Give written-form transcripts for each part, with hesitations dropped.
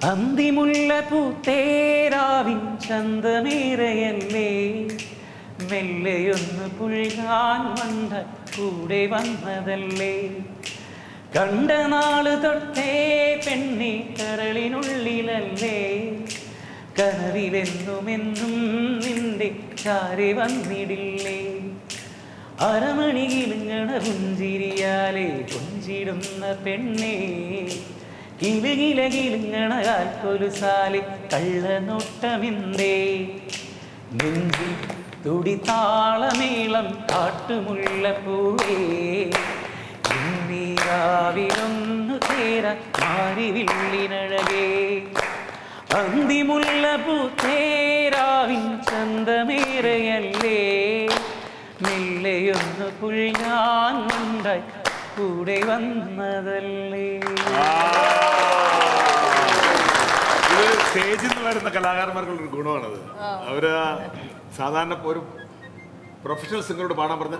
അന്തിമുല്ല പൂത്തേരാവിൻ ചന്തമേറയല്ലേ, മെല്ലെയൊന്ന് പുൽകാൻ വണ്ട കൂടെ വന്നതല്ലേ. കണ്ട നാള് തൊട്ടേ പെണ്ണെ കരളിനുള്ളിലല്ലേ, കനവിലെന്നുമെന്നും നിന്റെ ചാരി വന്നിടില്ലേ. അരമണി കിലുങ്ങണ പുഞ്ചിരിയാലെ കൊഞ്ചിടുന്ന പെണ്ണേ, കിലുകില കിലുങ്ങണ കാൽക്കൊലുസാലെ കള്ളനോട്ടമെന്തേ. നെഞ്ചി തുടി താളമേളം കാട്ടുമുല്ലപ്പൂവേ, ഇന്നീരാവിലൊന്നു ചേരാൻ മാരിവില്ലിനഴകേ. അന്തിമുല്ല പൂത്തേരാവിൻ ചന്തമേറയല്ലേ, മെല്ലെയൊന്ന് പുൽകാൻ ഉണ്ടായി കൂടെ വന്നതല്ലേ. ഇത് സ്റ്റേജിൽ നിന്ന് വരുന്ന കലാകാരന്മാർക്കുള്ളൊരു ഗുണമാണത്. അവര് സാധാരണ ഒരു പ്രൊഫഷണൽ സിംഗറോട് പാടാൻ പറഞ്ഞ്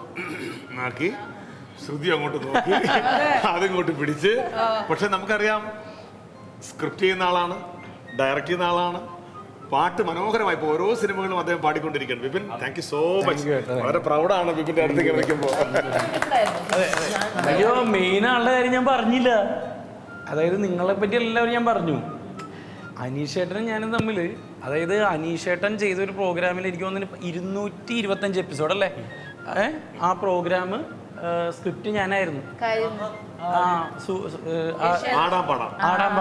ആക്കി ശ്രുതി അങ്ങോട്ട് നോക്കി അതിങ്ങോട്ട് പിടിച്ച്. പക്ഷെ നമുക്കറിയാം സ്ക്രിപ്റ്റ് ചെയ്യുന്ന ആളാണ്, ഡയറക്റ്റ് ചെയ്യുന്ന ആളാണ്, പാട്ട് മനോഹരമായി ഇപ്പോൾ ഓരോ സിനിമകളും അദ്ദേഹം പാടിക്കൊണ്ടിരിക്കുകയാണ്. Vipin, thank you so much. വളരെ പ്രൗഡാണ് വിപിൻ്റെ അടുത്തേക്ക് വിളിക്കുമ്പോൾ. അയ്യോ, മെയിൻ ആളുടെ കാര്യം ഞാൻ പറഞ്ഞില്ല. അതായത് നിങ്ങളെ പറ്റി എല്ലാവരും ഞാൻ പറഞ്ഞു. അനീഷേട്ടനും ഞാനും തമ്മിൽ, അതായത് അനീഷേട്ടൻ ചെയ്തൊരു പ്രോഗ്രാമിൽ എനിക്ക് തോന്നുന്നു 225 എപ്പിസോഡല്ലേ, ആ പ്രോഗ്രാം സ്ക്രിപ്റ്റ് ഞാനായിരുന്നു. ആടാൻ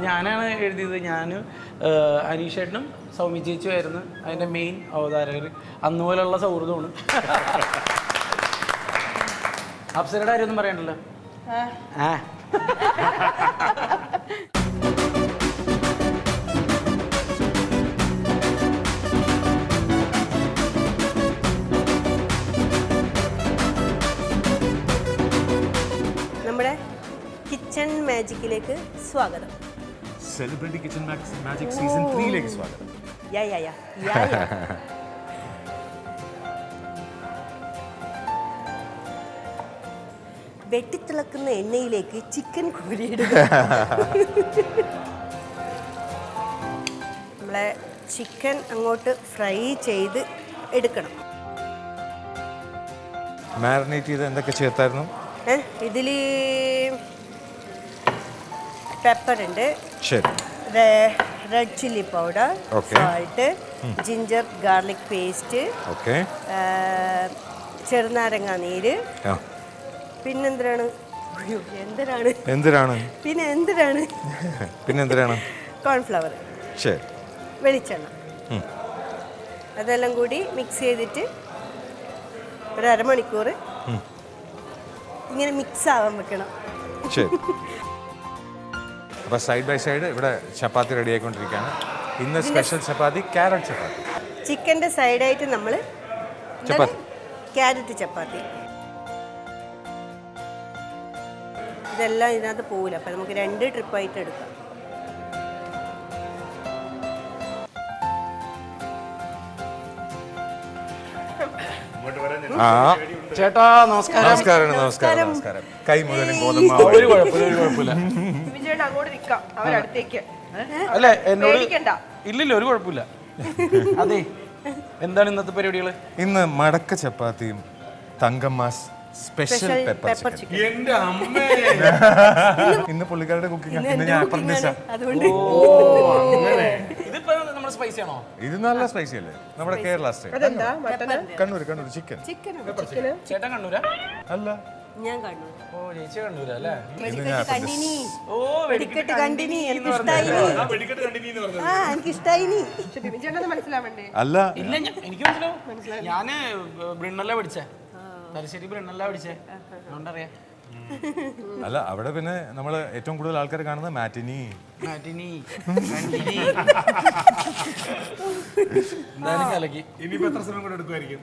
ഞാനാണ് എഴുതിയത്. ഞാൻ അനീഷേട്ടനും സൗമ്യ ചേച്ചിയുമായിരുന്നു അതിൻ്റെ മെയിൻ അവതാരകർ. അന്നുപോലുള്ള സൗഹൃദമാണ്. അപ്സരയുടെ കാര്യമൊന്നും പറയണ്ടല്ലോ. നമ്മുടെ കിച്ചൺ മാജിക്കിലേക്ക് സ്വാഗതം. സെലിബ്രിറ്റി കിച്ചൺ മാജിക് സീസൺ 3 സ്വാഗതം. വെട്ടിത്തിളക്കുന്ന എണ്ണയിലേക്ക് ചിക്കൻ കോരിയിടുക. നമ്മളെ ചിക്കൻ അങ്ങോട്ട് ഫ്രൈ ചെയ്ത് എടുക്കണം. മാരിനേറ്റ് ചെയ്ത് എന്തൊക്കെ ചേർത്തായിരുന്നു? ഇതിൽ പെപ്പർ ഉണ്ട്, ശരി, red chilli powder, salt, ginger garlic paste, ചെറുനാരങ്ങ നീര്, പിന്നെന്തിനാണ് കോൺഫ്ലവർ, ശരി, വെളിച്ചെണ്ണ, അതെല്ലാം കൂടി മിക്സ് ചെയ്തിട്ട് ഒരു അരമണിക്കൂർ ഇങ്ങനെ മിക്സ് ആവാൻ വെക്കണം. ശരി. അപ്പോൾ സൈഡ് ബൈ സൈഡ് ഇവിടെ ചപ്പാത്തി റെഡി ആയിക്കൊണ്ടിരിക്കുകയാണ്. ഇന്ന് സ്പെഷ്യൽ ചപ്പാത്തി, ക്യാരറ്റ് ചപ്പാത്തി. ചിക്കൻ്റെ സൈഡായിട്ട് നമ്മൾ ക്യാരറ്റ് ചപ്പാത്തി. ഇതെല്ലാം ഇതിനകത്ത് പോകില്ല, അപ്പം നമുക്ക് 2 ട്രിപ്പായിട്ട് എടുക്കാം. ചേട്ടാ നമസ്കാരം. നമസ്കാരം. കൈ മുതലും ഗോതമ്പ്. ഒരു കുഴപ്പമില്ല. അല്ലേ എന്നോട് ഇല്ലില്ല, ഒരു കുഴപ്പമില്ല. അതെ, എന്താണ് ഇന്നത്തെ പരിപാടികൾ? ഇന്ന് മടക്ക ചപ്പാത്തിയും തങ്കമ്മാസ് സ്പെഷ്യൽ പെപ്പർ ചിക്കൻ. എന്റെ അമ്മേ, ഇന്ന് പുള്ളിക്കാരുടെ കുക്കിംഗ്. ഇന്ന് ഞാൻ അപ്രന്റീസ. ഇതിപ്പോ നമ്മുടെ സ്പൈസി ആണോ? ഇത് നല്ല സ്പൈസി അല്ലേ, നമ്മുടെ കേരള സ്റ്റൈൽ. കണ്ണൂർ ചിക്കൻ. ചേട്ടൻ കണ്ണൂരാ? അല്ല, ഞാൻ കണ്ണൂർ. ഓ, ചേച്ചി കണ്ണൂരാ അല്ലേ? അല്ല, ഇല്ല, എനിക്ക് മനസ്സിലാവും. ഞാന് ബ്രിണ്ണല്ല പഠിച്ചേ, തലശ്ശേരി ബ്രിണ്ണല്ല പഠിച്ചേ, അതുകൊണ്ടറിയാം. അല്ല, അവിടെ പിന്നെ നമ്മൾ ഏറ്റവും കൂടുതൽ ആൾക്കാർ കാണുന്നത് മാറ്റിനി. എന്തായാലും കലക്കി. ഇനിയിപ്പോ എത്ര സമയം കൂടെ എടുക്കുമായിരിക്കും?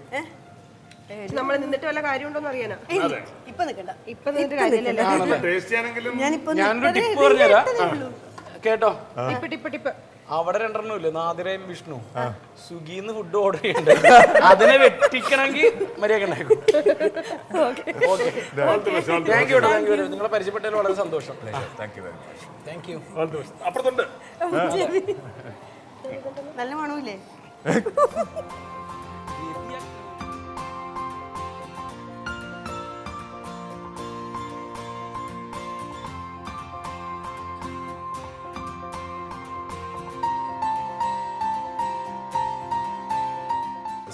നമ്മൾ നിന്നിട്ട് വല്ല കാര്യമുണ്ടോന്ന് അറിയാനാ. ഇപ്പൊ നിൽക്കണ്ട, ഇപ്പൊ നിന്നിട്ട് കാര്യമില്ലല്ലോ. ടേസ്റ്റ് ചെയ്യാനെങ്കിലും ഞാനൊരു ടിപ്പ് പറഞ്ഞുതരാം കേട്ടോ. ടിപ്പ്. അവിടെ 2 ഇല്ലേ, നാദിരയും വിഷ്ണു, സ്വിഗ്ഗിന്ന് ഫുഡ് ഓർഡർ ചെയ്യണ്ടേ, അതിനെ വെട്ടിക്കണമെങ്കിൽ മര്യാദ ഉണ്ടാക്കും. Thank you. നിങ്ങളെ പരിചയപ്പെട്ടതിൽ വളരെ സന്തോഷം. Thank you. അപ്പുറത്തുണ്ട്. നല്ല മണമില്ലേ?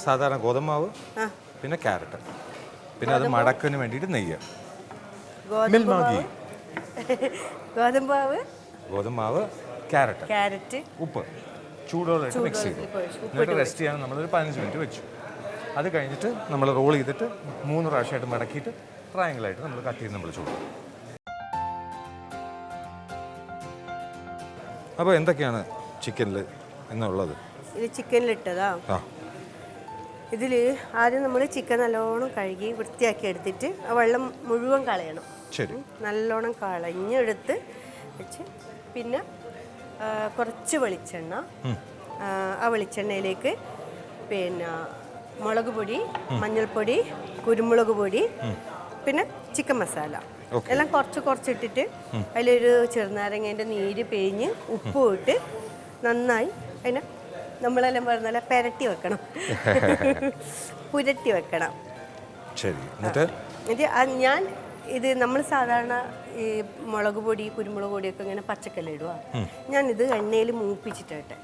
സാധാരണ ഗോതമ്പാവ്, പിന്നെ ക്യാരറ്റ്, പിന്നെ അത് മടക്കിന് വേണ്ടിയിട്ട് നെയ്യ്, മിൽമാഗി, ഗോതമ്പാവ്, ക്യാരറ്റ്, ഉപ്പ്, ചൂടോളായിട്ട് മിക്സ് ചെയ്തു. എന്നിട്ട് റെസ്റ്റ് ചെയ്യാൻ നമ്മളൊരു 15 മിനിറ്റ് വെച്ചു. അത് കഴിഞ്ഞിട്ട് നമ്മൾ റോൾ ചെയ്തിട്ട് 3 പ്രാവശ്യമായിട്ട് മടക്കിയിട്ട് ട്രയാങ്കിളായിട്ട് നമ്മൾ കട്ട് ചെയ്ത് നമ്മൾ ചൂടും. അപ്പോൾ എന്തൊക്കെയാണ് ചിക്കനിൽ എന്നുള്ളത്? ഇത് ചിക്കനിലിട്ടതാ. ഇതിൽ ആദ്യം നമ്മൾ ചിക്കൻ നല്ലോണം കഴുകി വൃത്തിയാക്കി എടുത്തിട്ട് ആ വെള്ളം മുഴുവൻ കളയണം. ശരി. നല്ലോണം കളഞ്ഞെടുത്ത് വെച്ച് പിന്നെ കുറച്ച് വെളിച്ചെണ്ണ, ആ വെളിച്ചെണ്ണയിലേക്ക് പിന്നെ മുളക് പൊടി, മഞ്ഞൾപ്പൊടി, കുരുമുളക് പൊടി, പിന്നെ ചിക്കൻ മസാല എല്ലാം കുറച്ചിട്ടിട്ട് അതിലൊരു ചെറുനാരങ്ങേൻ്റെ നീര് പിഴിഞ്ഞ് ഉപ്പും ഇട്ട് നന്നായി അതിനെ നമ്മളെല്ലാം പറഞ്ഞാൽ പുരട്ടി വെക്കണം, പുരട്ടി വെക്കണം. ശരി. എന്നിട്ട് ഞാൻ ഇത് നമ്മൾ സാധാരണ ഈ മുളക് പൊടി, കുരുമുളക് പൊടിയൊക്കെ ഇങ്ങനെ പച്ചക്കല്ല ഇടുക. ഞാനിത് എണ്ണയിൽ മൂപ്പിച്ചിട്ടെ.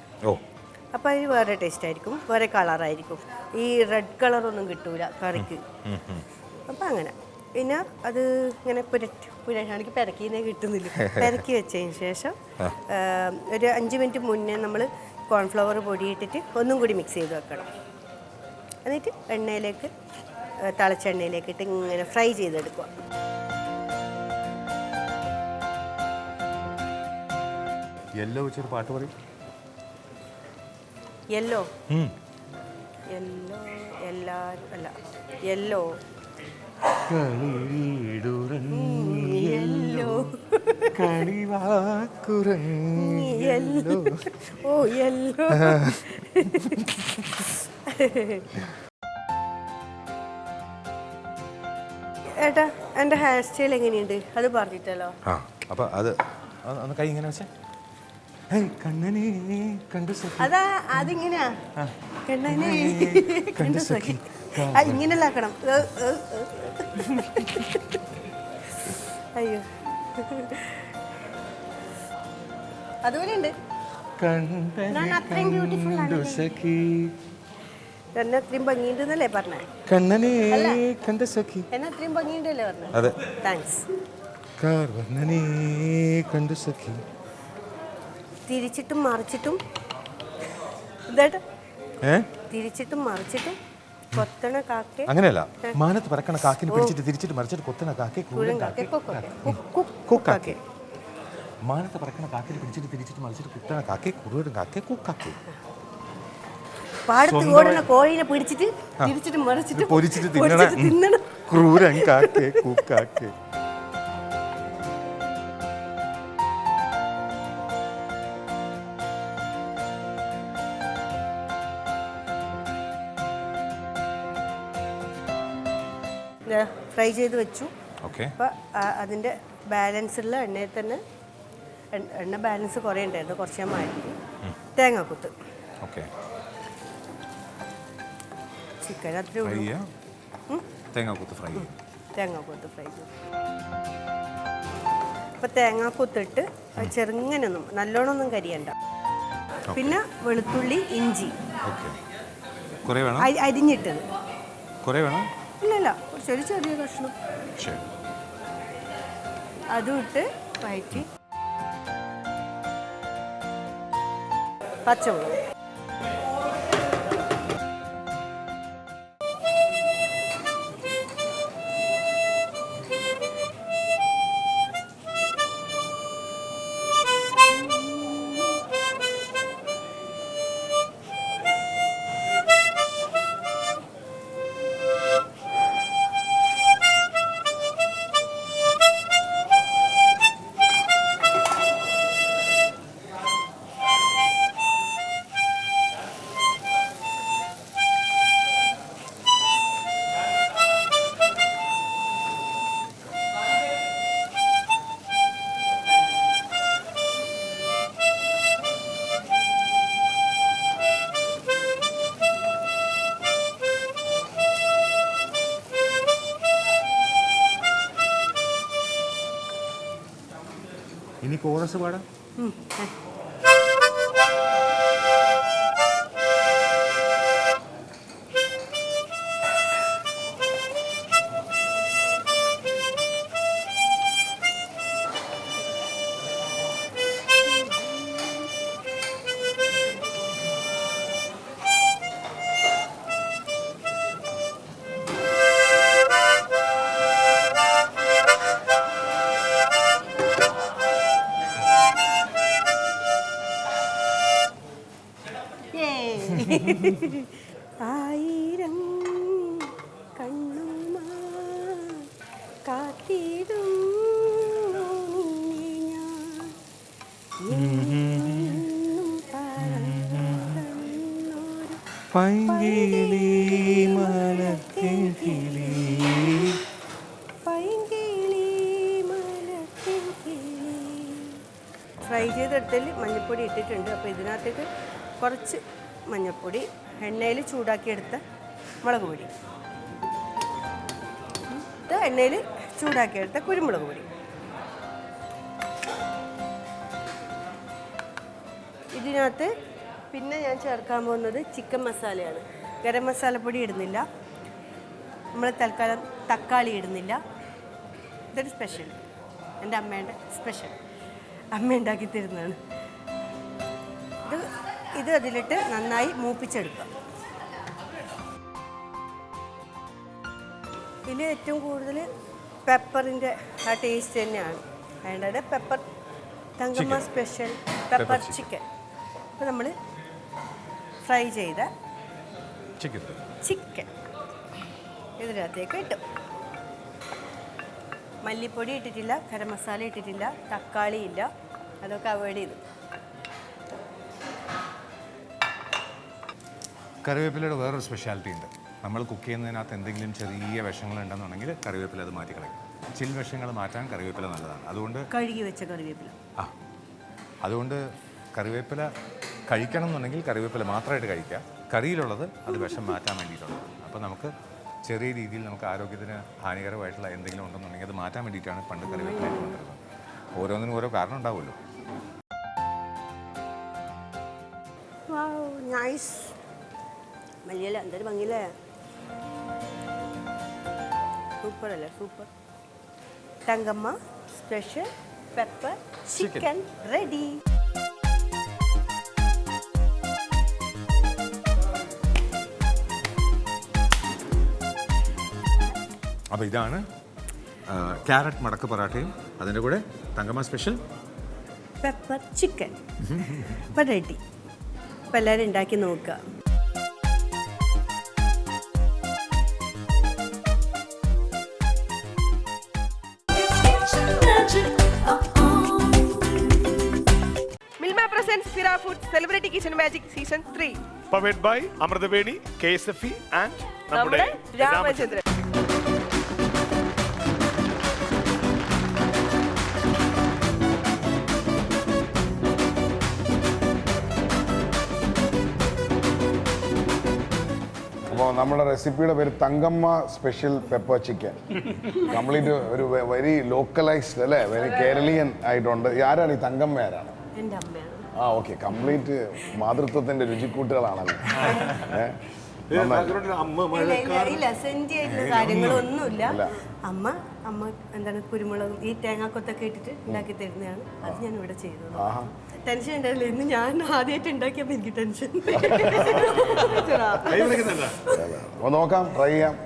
അപ്പോൾ അതിന് വേറെ ടേസ്റ്റ് ആയിരിക്കും, വേറെ കളറായിരിക്കും. ഈ റെഡ് കളറൊന്നും കിട്ടൂല കറിക്ക്. അപ്പം അങ്ങനെ പിന്നെ അത് ഇങ്ങനെ എനിക്ക് പെരക്കിന്നേ കിട്ടുന്നില്ല. പെരക്കി വെച്ചതിന് ശേഷം ഒരു 5 മിനിറ്റ് മുന്നേ നമ്മൾ കോൺഫ്ലവർ പൊടിയിട്ടിട്ട് ഒന്നും കൂടി മിക്സ് ചെയ്ത് വെക്കണം. എന്നിട്ട് എണ്ണയിലേക്ക് തിളച്ച എണ്ണയിലേക്ക് ഇട്ട് ഇങ്ങനെ ഫ്രൈ ചെയ്തെടുക്കുക. യെല്ലോ വെച്ചൊരു പാട്ട് പറയും. യെല്ലോ യെല്ലോ എല്ലാരും അല്ല യെല്ലോ യെല്ലോ ഓ യെല്ലോ. ഏട്ടാ എൻ്റെ ഹെയർ സ്റ്റൈൽ എങ്ങനെയുണ്ട് അത് പറഞ്ഞിട്ടല്ലോ. അപ്പൊ അത് കൈ ഇങ്ങനെ വെച്ചേ. കണ്ണനെ കണ്ടു സഖി. അതാ അതിങ്ങനെയാ കണ്ണനെ കണ്ടു സഖി. ഇങ്ങനെയല്ല ആക്കണം. അയ്യോ അതുപോലെ ഉണ്ട്. ഞാൻ അത്രയും ബ്യൂട്ടിഫുൾ ആണ്. എന്നെ അത്രയും ഭംഗിയുണ്ടെന്നല്ലേ പറഞ്ഞേ? കണ്ണനെ കണ്ട സഖി. എന്നെ അത്രയും ഭംഗിയുണ്ടല്ലേ പറഞ്ഞേ? അതെ. താങ്ക്സ്. കണ്ണനെ കണ്ടു സഖി. തിരിച്ചിട്ടും മറിച്ചിട്ടും ഇതായിട്ട് തിരിച്ചിട്ടും മറിച്ചിട്ടും കൊത്തണ കാക്കെ. അങ്ങനെയല്ല, മാനത്ത് പറക്കണ കാക്കിന് പിടിച്ചിട്ട് തിരിച്ചിട്ട് മറിച്ചിട്ട് കൊത്തണ കാക്കെ കുക്കാക്കെ. മാനത്ത് പറക്കണ കാക്കിന് പിടിച്ചിട്ട് തിരിച്ചിട്ട് മറിച്ചിട്ട് കുത്തണ കാക്കെ കുറുവടും കാക്കെ കുക്കാക്കെ. പാടത്ത് ഓടുന്ന കോഴിനെ പിടിച്ചിട്ട് തിരിച്ചിട്ട് മറിച്ചിട്ട് പൊരിച്ചിട്ട് തിന്നണം ക്രൂരൻ കാക്കെ കുക്കാക്കെ. ഫ്രൈ ചെയ്ത് വെച്ചു. ഓക്കെ. അപ്പോൾ അതിൻ്റെ ബാലൻസുള്ള എണ്ണയിൽ തന്നെ എണ്ണ ബാലൻസ് കുറേ ഉണ്ടായിരുന്നു, കുറച്ച് ഞാൻ മാറ്റി. തേങ്ങാക്കൊത്ത്. ഓക്കെ. ചിക്കൻ അത്രേ ഉള്ളൂ. തേങ്ങാക്കൊത്ത് ഫ്രൈ ചെയ്തു. അപ്പോൾ തേങ്ങാക്കൊത്തിട്ട് ചെറുങ്ങനൊന്നും നല്ലോണമൊന്നും കരിയണ്ട. പിന്നെ വെളുത്തുള്ളി, ഇഞ്ചി അരിഞ്ഞിട്ടത്. കുറേ വേണം? ഇല്ലല്ല, ചെറിയ ചെറിയ കഷ്ണം. അതും ഇട്ട് വഴറ്റി പച്ചമുളക്. ഇനി കോറസ് പാടാം. ആയിരം കണ്ണുമാ കാത്തിടും നിന്നെ ഞാൻ പറന്നൊരു പൈങ്കിളി മലത്തിൻ കിളി. പൈങ്കിളി മലത്തിൻ കിളി. ഫ്രൈ ചെയ്തെടുത്തതിൽ മഞ്ഞൾപ്പൊടി ഇട്ടിട്ടുണ്ട്. അപ്പോൾ ഇതിനകത്തേക്ക് കുറച്ച് മഞ്ഞൾപ്പൊടി, എണ്ണയിൽ ചൂടാക്കിയെടുത്ത മുളക് പൊടി, ഇത് എണ്ണയിൽ ചൂടാക്കിയെടുത്ത കുരുമുളക് പൊടി, ഇതിനകത്ത് പിന്നെ ഞാൻ ചേർക്കാൻ പോകുന്നത് ചിക്കൻ മസാലയാണ്. ഗരം മസാലപ്പൊടി ഇടുന്നില്ല, നമ്മൾ തൽക്കാലം തക്കാളി ഇടുന്നില്ല. ഇതൊരു സ്പെഷ്യൽ, എൻ്റെ അമ്മേൻ്റെ സ്പെഷ്യൽ, അമ്മ ഉണ്ടാക്കി തരുന്നതാണ്. ഇത് അതിലിട്ട് നന്നായി മൂപ്പിച്ചെടുക്കുക. ഇതിൽ ഏറ്റവും കൂടുതൽ പെപ്പറിൻ്റെ ആ ടേസ്റ്റ് തന്നെയാണ് വേണ്ടത്. Pepper Thankamma special pepper chicken. അപ്പോൾ നമ്മൾ ഫ്രൈ ചെയ്ത ചിക്കൻ ഇതിനകത്തേക്ക് ഇട്ടു. മല്ലിപ്പൊടി ഇട്ടിട്ടില്ല, ഗരം മസാല ഇട്ടിട്ടില്ല, തക്കാളി ഇല്ല, അതൊക്കെ അവോയ്ഡ് ചെയ്തു. കറിവേപ്പിലയുടെ വേറൊരു സ്പെഷ്യാലിറ്റി ഉണ്ട്. നമ്മൾ കുക്ക് ചെയ്യുന്നതിനകത്ത് എന്തെങ്കിലും ചെറിയ വിഷങ്ങളുണ്ടെന്നുണ്ടെങ്കിൽ കറിവേപ്പില അത് മാറ്റി കളയും. ചില വിഷങ്ങൾ മാറ്റാൻ കറിവേപ്പില നല്ലതാണ്. അതുകൊണ്ട് കഴുകി വെച്ച കറിവേപ്പില. അതുകൊണ്ട് കറിവേപ്പില കഴിക്കണം എന്നുണ്ടെങ്കിൽ കറിവേപ്പില മാത്രമായിട്ട് കഴിക്കുക. കറിയിലുള്ളത് അത് വിഷം മാറ്റാൻ വേണ്ടിയിട്ടുള്ളത്. അപ്പോൾ നമുക്ക് ചെറിയ രീതിയിൽ നമുക്ക് ആരോഗ്യത്തിന് ഹാനികരമായിട്ടുള്ള എന്തെങ്കിലും ഉണ്ടെന്നുണ്ടെങ്കിൽ അത് മാറ്റാൻ വേണ്ടിയിട്ടാണ് പണ്ട് കറിവേപ്പില കൊണ്ടുവരുന്നത്. ഓരോന്നിനും ഓരോ കാരണം ഉണ്ടാവുമല്ലോ. നൈസ്. മല്ലിയില എന്തൊരു ഭംഗിയില്ലേ, സൂപ്പർ അല്ലേ, super. Thankamma special pepper chicken ready. അപ്പോൾ ഇതാണ് ക്യാരറ്റ് മടക്ക് പൊറാട്ടയും അതിൻ്റെ കൂടെ തങ്കമ്മ സ്പെഷ്യൽ പെപ്പർ ചിക്കൻ. അപ്പം റെഡി. അപ്പം എല്ലാവരും ഉണ്ടാക്കി നോക്കുക. മിൽമ പ്രസൻസ് ഫിറ food celebrity kitchen magic season 3 powered by Amruthaveni, KSFE and നമ്മുടെ രാമചന്ദ്രൻ. അപ്പോൾ നമ്മുടെ റെസിപ്പിയുടെ പേര് Thankamma special pepper chicken. Complete ഒരു വെരി ലോക്കലൈസ്ഡ് അല്ലേ, വെരി കേരളീയൻ ആയിട്ടുണ്ട്. ആരാണ് ഈ തങ്കമ്മ? ആരാണ്? എൻ്റെ അമ്മയാണ്. ഓക്കെ, കംപ്ലീറ്റ് മാതൃത്വത്തിന്റെ രുചിക്കൂട്ടുകളാണല്ലോ. ഇല്ല സെൻറ്റി ആയിട്ടുള്ള കാര്യങ്ങളൊന്നുമില്ല. അമ്മ എന്താണ് കുരുമുളകും ഈ തേങ്ങാക്കൊത്തൊക്കെ ഇട്ടിട്ട് ഉണ്ടാക്കി തരുന്നതാണ്. അത് ഞാൻ ഇവിടെ ചെയ്തത്. ടെൻഷൻ ഉണ്ടായില്ല. ഇന്ന് ഞാൻ ആദ്യമായിട്ട് ഉണ്ടാക്കിയപ്പോൾ എനിക്ക് ടെൻഷൻ. അപ്പോൾ നോക്കാം, ട്രൈ ചെയ്യാം.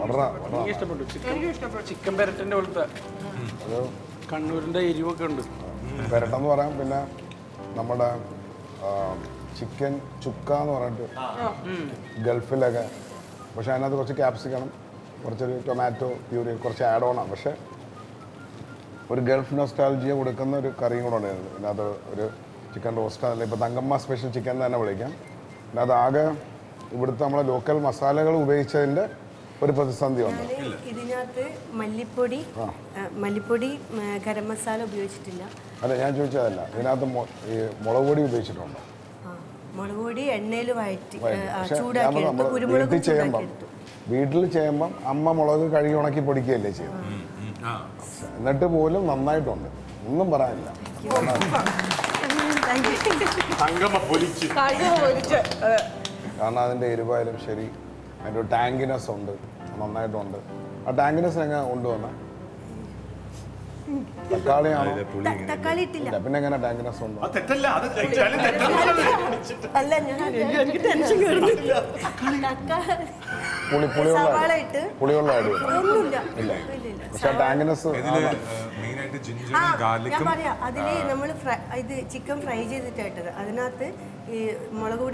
വളരെ എനിക്ക് ഇഷ്ടപ്പെട്ടു. ചിക്കൻ പെരട്ടിന്റെ പോലത്തെ കണ്ണൂരിന്റെ എരിവൊക്കെ ഉണ്ട്. പെരട്ടെന്ന് പറയാം. പിന്നെ നമ്മുടെ ചിക്കൻ ചുക്ക എന്ന് പറഞ്ഞിട്ട് ഗൾഫിലൊക്കെ, പക്ഷെ അതിനകത്ത് കുറച്ച് ക്യാപ്സിക്കണം, കുറച്ചൊരു ടൊമാറ്റോ പ്യൂരി, കുറച്ച് ആഡ് ഓണാണ്. പക്ഷെ ഒരു ഗൾഫ് നൊസ്റ്റാൾജിയ കൊടുക്കുന്ന ഒരു കറിയും കൂടെ ഉണ്ടായിരുന്നു. ഇതിനകത്ത് ഒരു ചിക്കൻ റോസ്റ്റ്, അല്ല ഇപ്പോൾ തങ്കമ്മ സ്പെഷ്യൽ ചിക്കൻ എന്ന് തന്നെ വിളിക്കാം. പിന്നെ അതാകെ ഇവിടുത്തെ നമ്മളെ ലോക്കൽ മസാലകൾ ഉപയോഗിച്ചതിൻ്റെ ഒരു പ്രതിസന്ധി വന്നു. ഇതിനകത്ത് മല്ലിപ്പൊടി ഗരം മസാല ഉപയോഗിച്ചിട്ടില്ല. അല്ല, ഞാൻ ചോദിച്ചതല്ല, ഇതിനകത്ത് ഈ മുളക് പൊടി ഉപയോഗിച്ചിട്ടുണ്ടോ? മുളക് പൊടി എണ്ണയിൽ വഴറ്റി പക്ഷെ ചൂടാക്കി എടുത്തു, കുരുമുളക് ചൂടാക്കി എടുത്തു. വീട്ടിൽ ചെയ്യുമ്പം അമ്മ മുളക് കഴുകി ഉണക്കി പൊടിക്കുകയല്ലേ ചെയ്യും. എന്നിട്ട് പോലും നന്നായിട്ടുണ്ട്, ഒന്നും പറയാനില്ല. കാരണം അതിൻ്റെ എരിവായാലും ശരി, അതിൻ്റെ ഒരു ടാങ്കിനെസ് ഉണ്ട്, നന്നായിട്ടുണ്ട്. ആ ടാങ്കിനെസ് എങ്ങനെ കൊണ്ടുവന്ന തക്കാളിയാണോ? തക്കാളി ഇട്ടില്ല. പിന്നെ എങ്ങനെ ടാങ്കിനെസ് ഉണ്ട്? അല്ല, എനിക്ക് ടെൻഷൻ സവാള ഇട്ട് പുളിവെള്ളം ആഡ് ചെയ്യും? ഒന്നുമില്ല. പക്ഷെ ടാങ്കിനെസ് ഞാൻ പറയാം. അതില് നമ്മൾ ഇത് ചിക്കൻ ഫ്രൈ ചെയ്തിട്ടായിട്ടത്. അതിനകത്ത് ഈ മുളക്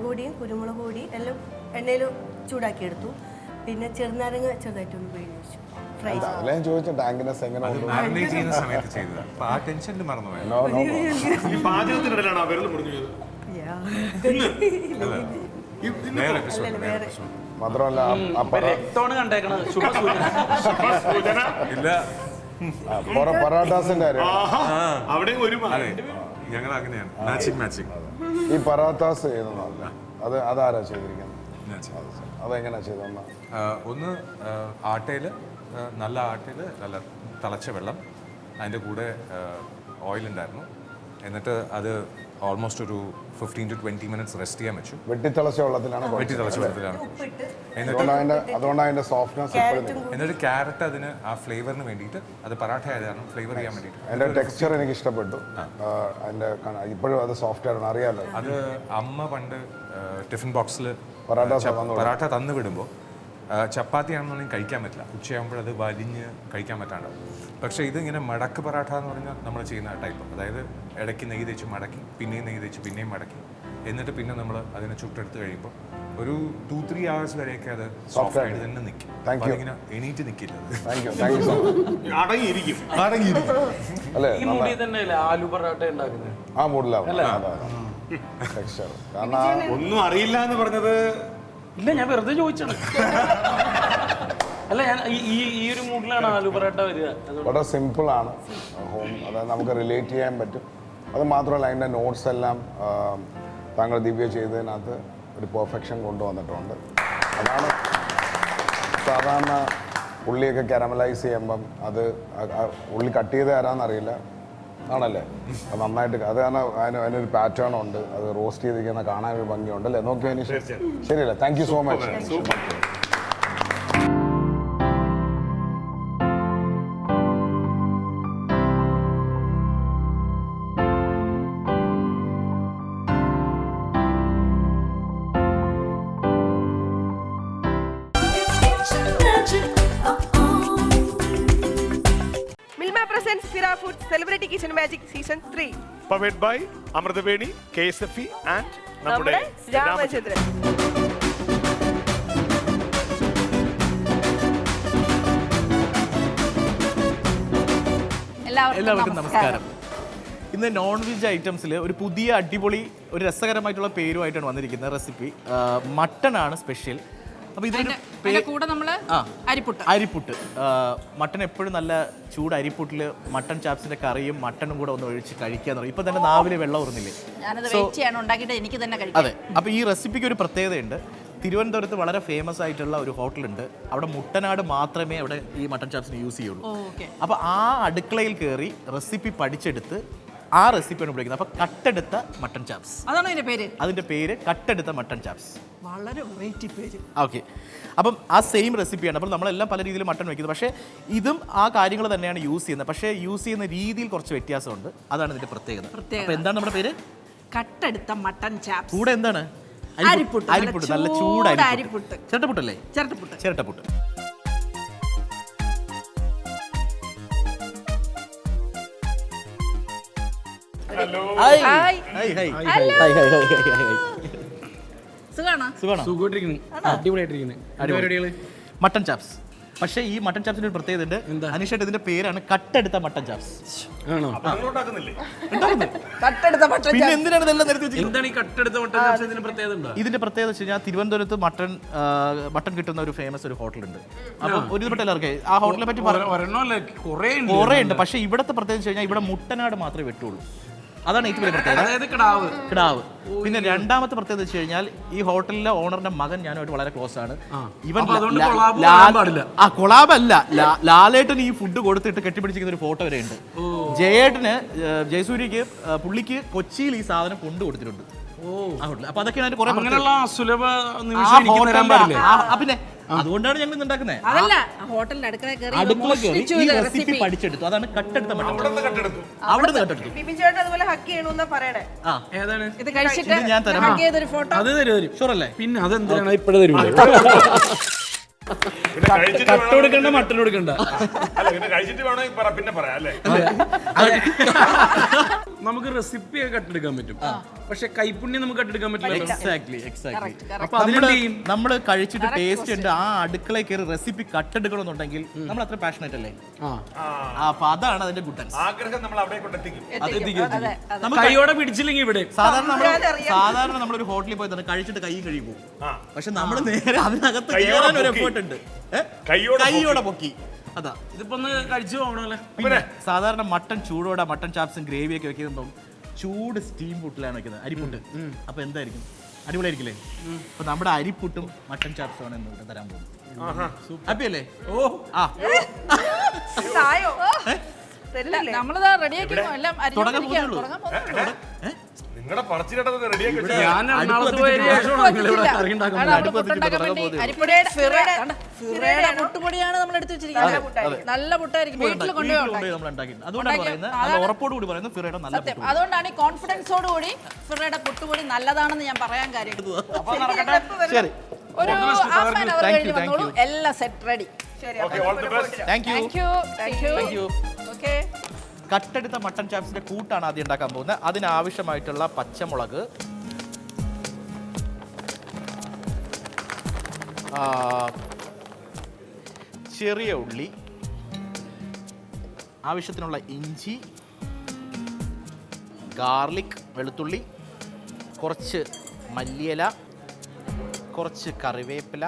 പൊടിയും കുരുമുളക് പൊടിയും എല്ലാം എണ്ണയിൽ ചൂടാക്കി എടുത്തു. പിന്നെ ചെറുനാരങ്ങ ചെറുതായിട്ടൊന്ന് പിഴിഞ്ഞ് വെച്ചു. ഫ്രൈ ചോദിച്ച ടാങ്കിനെസ് എങ്ങനെ മാത്രമല്ല പറാട്ടാസിന്റെ കാര്യം, ഈ പറാത്താസ് ചെയ്യുന്നതല്ല, അതാരാ ചെയ്തിരിക്കുന്നത്? അതെങ്ങനെയാ ചെയ്തോന്ന? ഒന്ന് ആട്ടയിൽ, നല്ല ആട്ടയിൽ നല്ല തിളച്ച വെള്ളം, അതിൻ്റെ കൂടെ ഓയിൽ ഉണ്ടായിരുന്നു. എന്നിട്ട് അത് ഓൾമോസ്റ്റ് ഒരു 15 to 20 മിനിറ്റ്സ് റെസ്റ്റ് ചെയ്യാൻ വെച്ചു. വെട്ടിത്തിളച്ച വെള്ളത്തിലാണ്. അതുകൊണ്ട് അതിന്റെ സോഫ്റ്റ്നെസ്. എന്നിട്ട് ക്യാരറ്റ് അതിന് ആ ഫ്ലേവറിന് വേണ്ടിയിട്ട്, അത് പറാഠ ആയതാണ് ഫ്ലേവർ ചെയ്യാൻ വേണ്ടിയിട്ട്. അതിന്റെ ടെക്സ്ചർ എനിക്ക് ഇഷ്ടപ്പെട്ടു. അതിന്റെ ഇപ്പോഴും അത് സോഫ്റ്റ് ആയിരുന്നു, അറിയാലോ. അത് അമ്മ പണ്ട് ടിഫിൻ ബോക്സിൽ പറാഠ തന്നു വിടുമ്പോൾ ചപ്പാത്തിയാണെന്നുണ്ടെങ്കിൽ കഴിക്കാൻ പറ്റില്ല, ഉച്ചയാകുമ്പോഴത് വലിഞ്ഞ് കഴിക്കാൻ പറ്റാണ്ടാവും. പക്ഷേ ഇതിങ്ങനെ മടക്ക് പറാഠ എന്ന് പറഞ്ഞാൽ നമ്മൾ ചെയ്യുന്ന ടൈപ്പ്, അതായത് ഇടയ്ക്ക് നെയ്യ് തേച്ച് മടക്കി, പിന്നെയും നെയ്യ് തേച്ച് പിന്നെയും മടക്കി, എന്നിട്ട് പിന്നെ നമ്മൾ അതിനെ ചുട്ടെടുത്ത് കഴിയുമ്പോൾ ഒരു 2-3 hours വരെയൊക്കെ അത് സോഫ്റ്റ് ആയിട്ട് തന്നെ നിൽക്കും. ഇങ്ങനെ എണീറ്റ് നിൽക്കില്ല. അല്ലേ, ഈ മുടി തന്നെയല്ലേ ആലു പൊറോട്ട ഉണ്ടാക്കുന്നത്? ആ മൂഡിലാണ്. കാരണം ഒന്നും അറിയില്ല എന്ന് പറഞ്ഞത് ഇല്ല, ഞാൻ വെറുതെ ചോദിച്ചാണ്. അല്ല, ഞാൻ ഈ ഒരു മൂഡിലാണ് ആലു പൊറോട്ട വരിക. വളരെ സിമ്പിളാണ്, അതായത് നമുക്ക് റിലേറ്റ് ചെയ്യാൻ പറ്റും. അത് മാത്രമല്ല, അതിൻ്റെ നോട്ട്സ് എല്ലാം താങ്കൾ ദിവ്യ ചെയ്തതിനകത്ത് ഒരു പെർഫെക്ഷൻ കൊണ്ടുവന്നിട്ടുണ്ട്. അതാണ് സാധാരണ ഉള്ളിയൊക്കെ കാരമലൈസ് ചെയ്യുമ്പം അത് ഉള്ളി കട്ട് ചെയ്ത് തരാമെന്നറിയില്ല, ആണല്ലേ? അത് നന്നായിട്ട്, അത് കാരണം അതിനൊരു പാറ്റേൺ ഉണ്ട്, അത് റോസ്റ്റ് ചെയ്തിരിക്കുന്ന കാണാനൊരു ഭംഗിയുണ്ട് അല്ലേ? നോക്കിയതിന് ശരിയല്ലേ? Thank you so much. Fira Foods Celebrity Kitchen Magic Season 3. Powered by Amrithaveni, KSFE and നമ്മുടെ രാമചന്ദ്രൻ. എല്ലാവർക്കും നമസ്കാരം. ഇന്ന് നോൺ വെജ് ഐറ്റംസിൽ ഒരു പുതിയ അടിപൊളി ഒരു രസകരമായിട്ടുള്ള പേരുമായിട്ടാണ് വന്നിരിക്കുന്നത്. റെസിപ്പി മട്ടൺ ആണ് സ്പെഷ്യൽ. അപ്പോൾ ഇതിന്റെ കൂടെ നമ്മൾ അരിപ്പുട്ട് മട്ടൺ എപ്പോഴും നല്ല ചൂട് അരിപ്പുട്ടിൽ മട്ടൺ ചാപ്സിന്റെ കറിയും മട്ടണും കൂടെ ഒന്ന് ഒഴിച്ച് കഴിക്കാന്ന് പറയും. ഇപ്പൊ തന്നെ നാവിലെ വെള്ളം ഊർന്നില്ലേ? അതെ. അപ്പോൾ ഈ റെസിപ്പിക്ക് ഒരു പ്രത്യേകതയുണ്ട്. തിരുവനന്തപുരത്ത് വളരെ ഫേമസ് ആയിട്ടുള്ള ഒരു ഹോട്ടലുണ്ട്. അവിടെ മുട്ടനാട് മാത്രമേ അവിടെ ഈ മട്ടൺ ചാപ്സിന് യൂസ് ചെയ്യുള്ളൂ. അപ്പോൾ ആ അടുക്കളയിൽ കയറി റെസിപ്പി പഠിച്ചെടുത്ത് ആ റെസിപ്പിയാണ് ഉപയോഗിക്കുന്നത്. അപ്പോൾ കട്ടെടുത്ത മട്ടൺ ചാപ്സ്, അതാണ് അതിന്റെ പേര്. അതിന്റെ പേര് കട്ടെടുത്ത മട്ടൺ ചാപ്സ്. വളരെ വെറൈറ്റി പേര്. ഓക്കെ. അപ്പം ആ സെയിം റെസിപ്പിയാണ്. അപ്പോൾ നമ്മളെല്ലാം പല രീതിയിൽ മട്ടൺ വെക്കുന്നത്, പക്ഷേ ഇതും ആ കാര്യങ്ങൾ തന്നെയാണ് യൂസ് ചെയ്യുന്നത്. പക്ഷേ യൂസ് ചെയ്യുന്ന രീതിയിൽ കുറച്ച് വ്യത്യാസമുണ്ട്. അതാണ് ഇതിന്റെ പ്രത്യേകത. അപ്പോൾ എന്താണ് നമ്മുടെ പേര്? കട്ടെടുത്ത മട്ടൺ ചാപ്സ്. കൂടെ എന്താണ്? അരിപ്പുട്ട്, അരിപ്പുട്ട്, നല്ല നല്ല ചൂട് ചൂട് അരിപ്പുട്ട്. ചിരട്ടപ്പുട്ടല്ലേ? ചിരട്ടപ്പുട്ട്. ചിരട്ടപ്പുട്ട്. Hi. Hi. Hi, hi. Hi, hi, hi, hi, hi. സുഖാണോ? സുഖമാണോ? സുഖമായിട്ടിരിക്കുന്നു, അടിപൊളിയായിട്ടിരിക്കുന്നു. പരിപാടികള് മട്ടൺ ചാപ്സ്. പക്ഷേ ഈ മട്ടൺ ചാപ്സിന്റെ ഒരു പ്രത്യേകത ഉണ്ട്. അനീഷേട്ട് ഇതിന്റെ പേരാണ് കട്ടെടുത്ത മട്ടൺ ചാപ്സ്. ആണോ? തട്ടെടുത്ത മട്ടൻ പിന്നെ എന്തിനാണ് ഇതെല്ലാം നിരത്തി വെച്ചിരിക്കുന്നത്? എന്താണ് ഈ കട്ടെടുത്ത മട്ടൻ ചാപ്സ്? ഇതിന് പ്രത്യേകത ഉണ്ടോ? ഇതിന്റെ പ്രത്യേകത വെച്ച് കഴിഞ്ഞാൽ തിരുവനന്തപുരത്ത് മട്ടൺ കിട്ടുന്ന ഒരു ഫേമസ് ഒരു ഹോട്ടലുണ്ട്. അപ്പം ഒരുപെട്ട എല്ലാവർക്കും ആ ഹോട്ടലിനെ പറ്റി ഒരെണ്ണമല്ല, കുറേ കുറേ ഉണ്ട്. പക്ഷേ ഇവിടുത്തെ പ്രത്യേകത വെച്ച് കഴിഞ്ഞാൽ ഇവിടെ മുട്ടനാട് മാത്രമേ വെട്ടുള്ളൂ. അതാണ് ഏറ്റവും വലിയ പ്രത്യേകത. അതായത് കിടാവ്. കിടാവ്. പിന്നെ രണ്ടാമത്തെ പ്രത്യേകത വെച്ച് കഴിഞ്ഞാൽ ഈ ഹോട്ടലിലെ ഓണറിന്റെ മകൻ ഞാനുമായിട്ട് വളരെ ക്ലോസ് ആണ്. ഇവൻ കൊളാബല്ല, ലാലേട്ടന് ഈ ഫുഡ് കൊടുത്തിട്ട് കെട്ടിപ്പിടിച്ചിരിക്കുന്ന ഒരു ഫോട്ടോ വരെ ഉണ്ട്. ജയേട്ടന്, ജയസൂര്യക്ക്, പുള്ളിക്ക് കൊച്ചിയിൽ ഈ സാധനം കൊണ്ടു കൊടുത്തിട്ടുണ്ട്. അപ്പൊ അതൊക്കെയാണ് കുറെ പിന്നെ അതുകൊണ്ടാണ് ഞങ്ങൾ ഉണ്ടാക്കുന്നത്. അതല്ല, ഹോട്ടലിന്റെ അടുക്കള റെസിപ്പി പഠിച്ചെടുത്തു. അതാണ് കട്ടെടുത്ത മട്ടൺ. അവിടുന്ന് കട്ടെടുത്തു. ബിബിൻ ചേട്ടൻ അതുപോലെ ഹക്ക് ചെയ്യണമെന്നാ പറയണേ. ഏതാണ് ഇത് കഴിച്ചിട്ട് ഞാൻ തരാം. ഹക്ക് ചെയ്തൊരു ഫോട്ടോ. അത് തരും. ഷുറല്ലേ? പിന്നെ അതെന്തിനാണ് ഇപ്പഴേ തരൂല? കട്ട് കൊടുക്കണ്ട, മട്ടൻ കൊടുക്കണ്ട. പിന്നെ പറയാം അല്ലേ? നമുക്ക് റെസിപ്പി കട്ടെടുക്കാൻ പറ്റും, പക്ഷെ കൈപ്പുണ്യം നമുക്ക് കട്ടെടുക്കാൻ പറ്റില്ല. എക്സാക്ട്ലി. അപ്പൊ അതിനെന്ത് ചെയ്യും? നമ്മൾ കഴിച്ചിട്ട് ടേസ്റ്റ് ഉണ്ട്, ആ അടുക്കളയിൽ കയറി റെസിപ്പി കട്ടെടുക്കണമെന്നുണ്ടെങ്കിൽ നമ്മൾ അത്ര പാഷനേറ്റ് അല്ലേ? അപ്പൊ അതാണ് അതിന്റെ ഗുഡ് ടൈംസ്. ആഗ്രഹം നമ്മൾ അവിടെ കൊണ്ടെത്തിക്കും. നമുക്ക് കൈയോടെ പിടിച്ചില്ലെങ്കിൽ ഇവിടെ സാധാരണ നമ്മളൊരു ഹോട്ടലിൽ പോയി തന്നെ കഴിച്ചിട്ട് കൈ കഴിയും പോകും. പക്ഷെ നമ്മൾ നേരെ അതിനകത്ത് കയറാൻ ഒരു എഫേർട്ട് ഉണ്ട്. കൈയോടെ പൊക്കി. അതാ ഇതിപ്പോ ഒന്ന് കഴിച്ചു പോകണല്ലേ. പിന്നെ സാധാരണ മട്ടൺ ചൂടോടെ മട്ടൺ ചാപ്സും ഗ്രേവിയൊക്കെ വെക്കുമ്പോൾ ചൂട് സ്റ്റീം പുട്ടിലാണ് വെക്കുന്നത്, അരിപ്പുട്ട്. അപ്പൊ എന്തായിരിക്കും? അടിപൊളിയായിരിക്കില്ലേ? അപ്പൊ നമ്മുടെ അരിപ്പുട്ടും മട്ടൺ ചാപ്സും ആണ് ഇന്ന് തരാൻ പോകുന്നത്. ഹാപ്പി അല്ലേ? നമ്മളിതാ റെഡിയാക്കി എല്ലാം നിങ്ങളുടെ പറച്ചിലൊക്കെ റെഡിയാക്കി വെച്ചു. ഞാൻ എറണാകുളത്ത് പോയതിന് ശേഷമാണ് നിങ്ങളിവിടെ കറി ഉണ്ടാക്കാൻ പുട്ടുപൊടിയാണ് നമ്മൾ എടുത്ത് വെച്ചിരിക്കുന്നത്. നല്ല പുട്ടായിരിക്കും, വീട്ടിൽ കൊണ്ടുപോയി. അതുകൊണ്ടാണ് പറയുന്നത്, നല്ല ഉറപ്പോട് കൂടി പറയുന്നത് ഫിറയുടെ നല്ല സത്യം, അതുകൊണ്ടാണ് ഈ കോൺഫിഡൻസോട് കൂടി ഫിറയുടെ പുട്ടുപൊടി നല്ലതാണെന്ന് ഞാൻ പറയാൻ കാര്യം. ശരി, ഒരു ഹാഫ് ആൻ അവർ കഴിഞ്ഞ് വന്നോളൂ, എല്ലാം set ready. Thank you. Okay, കട്ടെടുത്ത മട്ടൺ ചാപ്സിന്റെ കൂട്ടാണ് ആദ്യം ഉണ്ടാക്കാൻ പോകുന്നത്. അതിനാവശ്യമായിട്ടുള്ള പച്ചമുളക്, ചെറിയ ഉള്ളി, ആവശ്യത്തിനുള്ള ഇഞ്ചി, ഗാർലിക്, വെളുത്തുള്ളി, കുറച്ച് മല്ലിയില, കുറച്ച് കറിവേപ്പില,